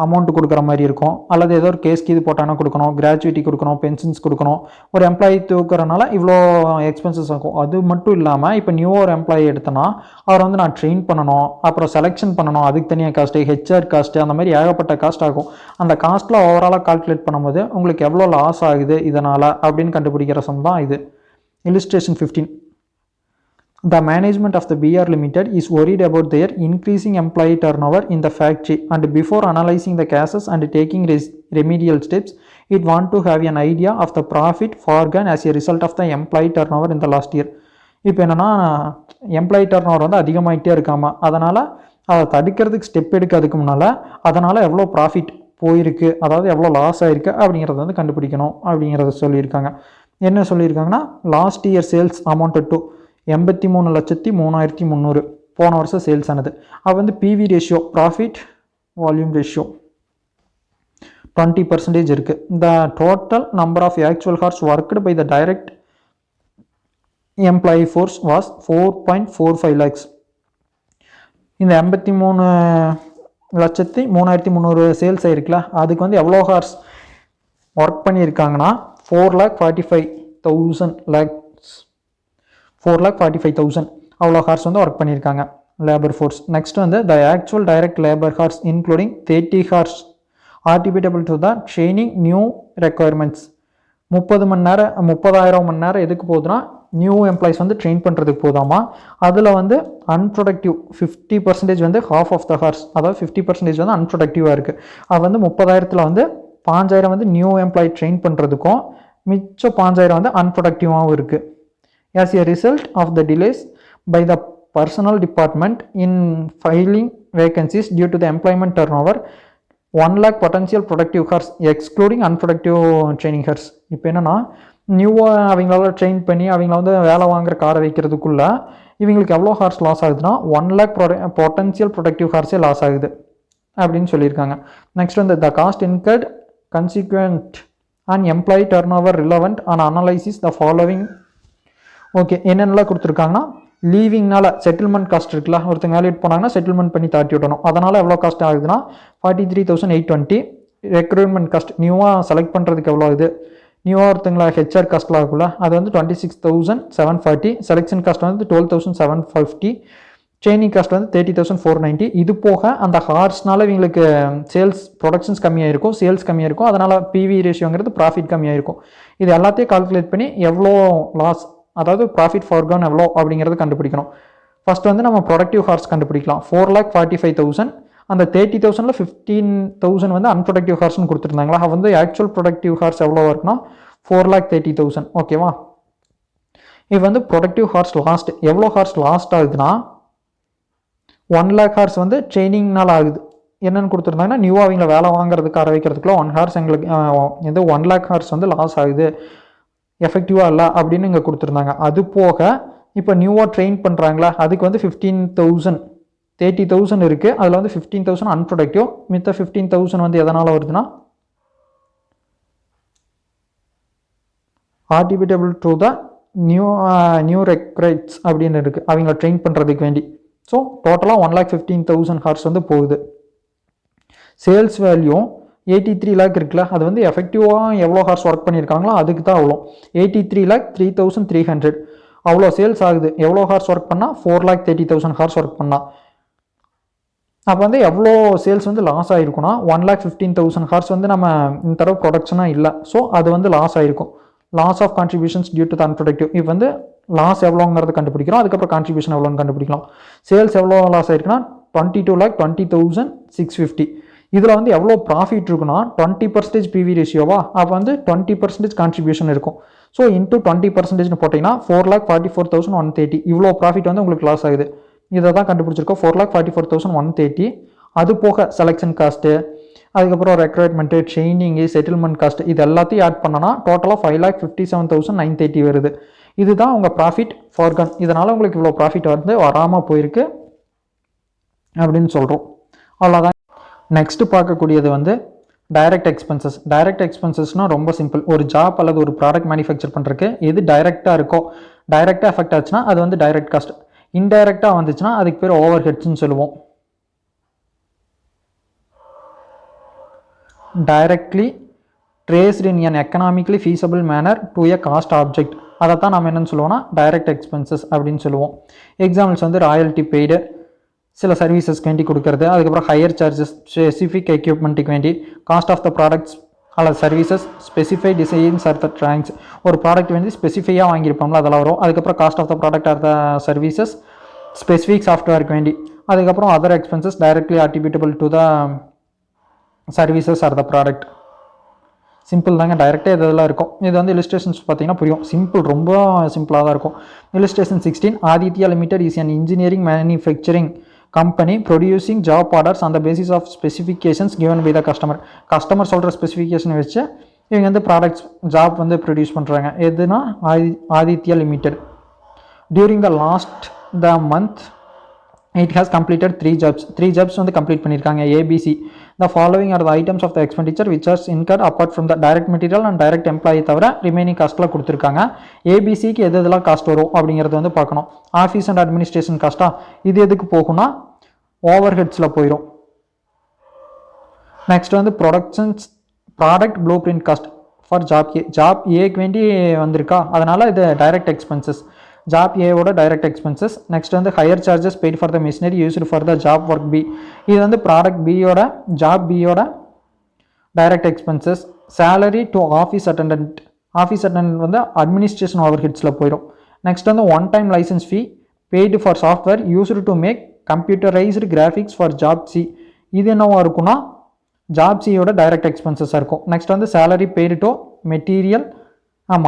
அமௌண்ட் கொடுக்குற மாதிரி இருக்கும், அல்லது ஏதோ ஒரு கேஸ்க்கு இது போட்டாங்கன்னா கொடுக்கணும், கிராஜுவிட்டி கொடுக்கணும், பென்ஷன்ஸ் கொடுக்கணும். ஒரு எம்ப்ளாயி தூக்குறனால இவ்வளோ எக்ஸ்பென்சஸ் ஆகும். அது மட்டும் இல்லாமல் இப்போ நியூ ஒரு எம்ப்ளாயி எடுத்தனா அவரை வந்து நான் ட்ரெயின் பண்ணணும், அப்புறம் செலெக்ஷன் பண்ணணும், அதுக்கு தனியாக காஸ்ட்டு, ஹெச்ஆர் காஸ்ட்டு, அந்த மாதிரி ஏகப்பட்ட காஸ்ட் ஆகும். அந்த காஸ்ட்டில் ஓவராலாக கால்குலேட் பண்ணும்போது உங்களுக்கு எவ்வளோ லாஸ் ஆகுது இதனால் அப்படின்னு கண்டுபிடிக்கிற சம் தான் இது. Illustration 15. The management of the BR Limited is worried about their increasing employee turnover in the factory, and before analyzing the cases and taking remedial steps, it want to have an idea of the profit forgone as a result of the employee turnover in the last year. இப்போ என்னென்னா employee turn over வந்து அதிகமாகிட்டே இருக்காமா, அதனால் அதை தடுக்கிறதுக்கு step எடுக்கிறதுக்கு முன்னால் அதனால் எவ்வளோ ப்ராஃபிட் போயிருக்கு, அதாவது எவ்வளோ லாஸ் ஆகிருக்கு அப்படிங்கிறத வந்து கண்டுபிடிக்கணும் அப்படிங்கிறத சொல்லியிருக்காங்க. என்ன சொல்லியிருக்காங்கன்னா, last year sales amounted to 83,03,300 போன வருஷம் சேல்ஸ் ஆனது. அது வந்து PV ratio, profit volume ratio 20% இருக்குது. The total number of actual hours worked by the direct employee force was 4.45 lakhs. இந்த 83,03,300 சேல்ஸ் ஆகிருக்குல்ல, அதுக்கு வந்து எவ்வளோ ஹார்ஸ் ஒர்க் பண்ணியிருக்காங்கன்னா 4,45,000 அவ்வளோ ஹார்ஸ் வந்து ஒர்க் பண்ணியிருக்காங்க லேபர் ஃபோர்ஸ். நெக்ஸ்ட் வந்து the actual direct labour hours including 30 hours attributable to the training new requirements. 30,000 மணி நேரம் எதுக்கு போகுதுன்னா நியூ எம்ப்ளாயிஸ் வந்து ட்ரெயின் பண்ணுறதுக்கு போதாமா. அதில் வந்து அன்ப்ரொடக்டிவ் 50% வந்து ஹாஃப் ஆஃப் த ஹார்ஸ், அதாவது 50% வந்து அன்ப்ரொடக்டிவாக இருக்குது. அது வந்து 30,000 வந்து 5,000 வந்து நியூ எம்ப்ளாயி ட்ரெயின் பண்ணுறதுக்கும் மிச்சம் 5,000 வந்து அன்ப்ரொடக்டிவாகவும் இருக்குது. As a result of the delays by the personnel department in filing vacancies due to the employment turnover, 1 lakh potential productive hours excluding unproductive training hours. இப்போ என்னன்னா நியூவாக அவங்களால ட்ரெயின் பண்ணி அவங்கள வந்து வேலை வாங்குற காரை வைக்கிறதுக்குள்ள இவங்களுக்கு எவ்வளோ ஹார்ஸ் லாஸ் ஆகுதுன்னா 1 lakh பொட்டன்ஷியல் ப்ரொடக்டிவ் ஹார்ஸே லாஸ் ஆகுது அப்படின்னு சொல்லியிருக்காங்க. நெக்ஸ்ட் வந்து the cost incurred consequent and employee turnover relevant and analysis the following. Okay, என்னென்னலாம் கொடுத்துருக்காங்கன்னா, லீவிங்னால செட்டில்மெண்ட் காஸ்ட் இருக்குல்ல, ஒருத்தங்க வேலையிட்டு போனாங்கன்னா செட்டில்மெண்ட் பண்ணி தாட்டி விடணும், அதனால் எவ்வளோ காஸ்ட் ஆகுதுன்னா 43,820. ரெக்ரூட்மெண்ட் காஸ்ட் நியூவாக செலக்ட் பண்ணுறதுக்கு எவ்வளோ இது, நியூவாக ஒருத்தங்களா ஹெச்ஆர் காஸ்ட்டில் ஆகும்ல, அது வந்து 26,740. செலெக்ஷன் காஸ்ட் வந்து 12,750. ட்ரெயினிங் காஸ்ட் வந்து 30,490. இது போக அந்த ஹார்ஸ்னால இவங்களுக்கு சேல்ஸ் ப்ரொடக்ஷன்ஸ் கம்மியாக இருக்கும், சேல்ஸ் கம்மியாக இருக்கும், அதனால் பிவி ரேஷியோங்கிறது ப்ராஃபிட் கம்மியாக இருக்கும். இது எல்லாத்தையும் கால்குலேட் பண்ணி எவ்வளோ லாஸ், அதாவது ப்ராஃபிட் ஃபார்கான் எவ்வளோ அப்படிங்கிறது கண்டுபிடிக்கணும். ஃபர்ஸ்ட் வந்து நம்ம ப்ரொடக்டிவ் ஹார்ஸ் கண்டுபிடிக்கலாம். 4,45,000. அந்த 30,000ல் 15,000 வந்து அன்ப்ரொடக்டிவ் ஹார்ஸ்னு கொடுத்துருந்தாங்களா, வந்து ஆக்சுவல் ப்ரொடக்டிவ் ஹார்ஸ் எவ்வளோ இருக்குன்னா 4,30,000. ஓகேவா, இப்போ வந்து ப்ரொடக்டிவ் ஹார்ஸ் லாஸ்ட் எவ்வளோ ஹார்ஸ் லாஸ்ட் ஆகுதுன்னா 1 lakh ஹார்ஸ் வந்து ட்ரைனிங்னால் ஆகுது. என்னென்னு கொடுத்துருந்தாங்கன்னா நியூவாக அவங்கள வேலை வாங்குறதுக்கு வைக்கிறதுக்குள்ள 1 ஹார்ஸ் எங்களுக்கு எது 1 lakh ஹார்ஸ் வந்து லாஸ் ஆகுது, எஃபெக்டிவாக இல்லை அப்படின்னு இங்கே கொடுத்துருந்தாங்க. அது போக இப்போ நியூவாக ட்ரெயின் பண்ணுறாங்களா அதுக்கு வந்து 15,000 30,000 இருக்குது. அதில் வந்து 15,000 அன்ப்ரொடக்டிவ், மித்த 15,000 வந்து எதனால் வருதுன்னா ஆர்டிபிட்டபிள் டு த நியூ ரெக்ரைட்ஸ் அப்படின்னு இருக்குது அவங்கள ட்ரெயின் பண்ணுறதுக்கு வேண்டி. ஸோ டோட்டலாக 1,15,000 ஹார்ஸ் வந்து போகுது. சேல்ஸ் வேல்யூ 83 lakh இருக்குல்ல, அது வந்து எஃபெக்டிவாக எவ்வளோ ஹார்ஸ் ஒர்க் பண்ணியிருக்காங்களோ அதுக்கு தான் அவ்வளோ. 83,03,300 அவ்வளோ சேல்ஸ் ஆகுது. எவ்வளோ ஹார்ஸ் ஒர்க் பண்ணால் 4,30,000 ஹார்ஸ் ஒர்க் பண்ணால் அப்போ வந்து எவ்வளோ சேல்ஸ் வந்து லாஸ் ஆகிருக்குன்னா 1,15,000 ஹார்ஸ் வந்து நம்ம இந்த தடவை ப்ரொடக்ஷனாக இல்லை. ஸோ அது வந்து லாஸ் ஆகிருக்கும். Loss of contributions due to the unproductive. இப்போ வந்து லாஸ் எவ்வளோங்கிறது கண்டுபிடிக்கிறோம், அதுக்கப்புறம் கான்ட்ரிபியூஷன் எவ்வளோன்னு கண்டுபிடிக்கலாம். சேல்ஸ் எவ்வளோ லாஸ் ஆயிருக்குன்னா 22,20,650. இதில் வந்து எவ்வளோ ப்ராஃபிட் இருக்குன்னா 20% பிவி ரேஷியோவா, அப்போ வந்து 20% கான்ட்ரிபியூஷன் இருக்கும். ஸோ இன்ட்டு 20% போட்டிங்கன்னா 4,44,130 இவ்வளோ ப்ராஃபிட் வந்து உங்களுக்கு லாஸ் ஆகுது. இதை தான் கண்டுபிடிச்சிருக்கோம் 4,44,130. அது போக செலெக்ஷன் காஸ்ட்டு, அதுக்கப்புறம் ரெக்ரூட்மெண்ட்டு, ட்ரெயினிங்கு, செட்டில்மெண்ட் காஸ்ட் இது எல்லாத்தையும் ஆட் பண்ணனா டோட்டலாக 5,57,930 வருது. இதுதான் உங்கள் ப்ராஃபிட் ஃபார்கன். இதனால் உங்களுக்கு இவ்வளோ ப்ராஃபிட் வந்து வராமல் போயிருக்கு அப்படின்னு சொல்கிறோம். அவ்வளோதான். நெக்ஸ்ட்டு பார்க்கக்கூடியது வந்து டைரக்ட் எக்ஸ்பென்சஸ். டைரக்ட் எக்ஸ்பென்சஸ்னால் ரொம்ப சிம்பிள். ஒரு ஜாப் அல்லது ஒரு ப்ராடக்ட் மேனுஃபேக்சர் பண்ணுறதுக்கு எது டைரெக்டாக இருக்கோ, டைரெக்டாக எஃபெக்ட் ஆச்சுன்னா அது வந்து டைரக்ட் காஸ்ட். இன்டைரக்டாக வந்துச்சுன்னா அதுக்கு பேர் ஓவர் ஹெட்ஸ்ன்னு சொல்லுவோம். Directly traced in an economically feasible manner to a cost object. அதை தான் நம்ம என்னென்னு சொல்லுவோம்னா டைரக்ட் எக்ஸ்பென்சஸ் அப்படின்னு சொல்லுவோம். எக்ஸாம்பிள்ஸ் வந்து ராயல்ட்டி பெய்டு, சில சர்வீசஸ்க்கு வேண்டி கொடுக்கறது, அதுக்கப்புறம் ஹையர் சார்ஜஸ் ஸ்பெசிஃபிக் எக்யூப்மெண்ட்டுக்கு வேண்டி, காஸ்ட் ஆஃப் த ப்ராடக்ட்ஸ் அல்லது services, specify designs or the drawings. ஒரு ப்ராடக்ட் வேண்டி ஸ்பெசிஃபையாக வாங்கியிருப்போம்ல அதெல்லாம் வரும். அதுக்கப்புறம் cost of the product or the services, specific சாஃப்ட்வேருக்கு வேண்டி. அதுக்கப்புறம் other expenses directly attributable to the services or the product. Simple தாங்க, டைரெக்டாக இதெல்லாம் இருக்கும். இது வந்து இல்லுஸ்ட்ரேஷன்ஸ் பார்த்தீங்கன்னா புரியும். சிம்பிள், ரொம்ப சிம்பிளாக தான் இருக்கும். Illustration 16. Aditya limited is an engineering manufacturing company producing job orders on the basis of specifications given by the customer. Customer சொல்கிற ஸ்பெசிஃபிகேஷனை வச்சு இவங்க வந்து ப்ராடக்ட்ஸ் ஜாப் வந்து ப்ரொடியூஸ் பண்ணுறாங்க. எதுனா Aditya limited. During the lost the month it has completed 3 jobs வந்து complete பண்ணியிருக்காங்க. ABC. The following are the items of the expenditure which are incurred apart from the direct material and direct employee தவிர remaining காஸ்ட்டில் கொடுத்துருக்காங்க. ஏபிசிக்கு எது எதெல்லாம் cost வரும் அப்படிங்கிறது வந்து பார்க்கணும். ஆஃபீஸ் அண்ட் அட்மினிஸ்ட்ரேஷன் காஸ்ட்டா, இது எதுக்கு போகும்னா ஓவர் ஹெட்ஸில் போயிடும். நெக்ஸ்ட் வந்து product blueprint cost for job ஏக்கு வேண்டி வந்திருக்கா, அதனால் இது டைரக்ட் எக்ஸ்பென்சஸ். ஜாப் ஏவோட டைரக்ட் எக்ஸ்பென்சஸ். நெக்ஸ்ட் வந்து hire charges paid for the machinery used for the job work B. இது வந்து ப்ராடக்ட் பியோட, ஜாப் பியோட direct expenses. Salary to office attendant வந்து அட்மினிஸ்ட்ரேஷன் ஓவர் ஹெட்ஸில் போயிடும். நெக்ஸ்ட் வந்து one time licence fee paid for software used to make computerised graphics for job C. இது என்னவா இருக்குன்னா ஜாப் சியோட டைரக்ட் எக்ஸ்பென்சஸாக இருக்கும். நெக்ஸ்ட் வந்து salary paid to material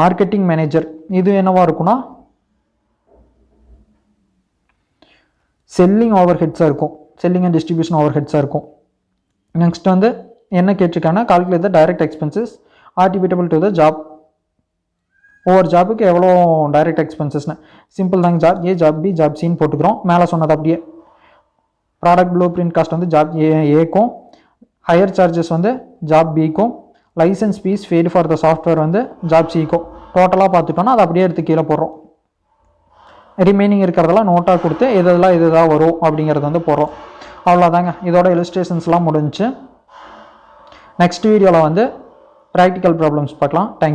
marketing manager. இது என்னவா இருக்குன்னா செல்லிங் ஓவர் ஹெட்ஸாக இருக்கும். செல்லிங் அண்ட் டிஸ்ட்ரிபியூஷன் ஓவர் ஹெட்ஸாக இருக்கும். நெக்ஸ்ட் வந்து என்ன கேட்டிருக்காங்கன்னா calculate the direct expenses attributable to the job. ஒவ்வொரு ஜாப்புக்கு எவ்வளோ டைரக்ட் எக்ஸ்பென்சஸ்னு சிம்பிள் தாங்க. Job A, job B, job சின்னு போட்டுக்கிறோம். மேலே சொன்னது அப்படியே. ப்ராடக்ட் ப்ளூ பிரிண்ட் காஸ்ட் வந்து ஜாப் ஏக்கும், ஹையர் சார்ஜஸ் வந்து ஜாப் பிக்கும், licence fee paid for the software வந்து ஜாப் சிக்கும். டோட்டலாக பார்த்துட்டோன்னா அதை அப்படியே எடுத்து கீழே போடுறோம். ரிமைனிங் இருக்கிறதெல்லாம் நோட்டாக கொடுத்து இதெல்லாம் இதுதான் வரும் அப்படிங்கிறது வந்து போடுறோம். அவ்வளோதாங்க. இதோட இல்லுஸ்ட்ரேஷன்ஸ்லாம் முடிஞ்சு. நெக்ஸ்ட் வீடியோவில் வந்து ப்ராக்டிக்கல் ப்ராப்ளம்ஸ் பார்க்கலாம். தேங்க்யூ.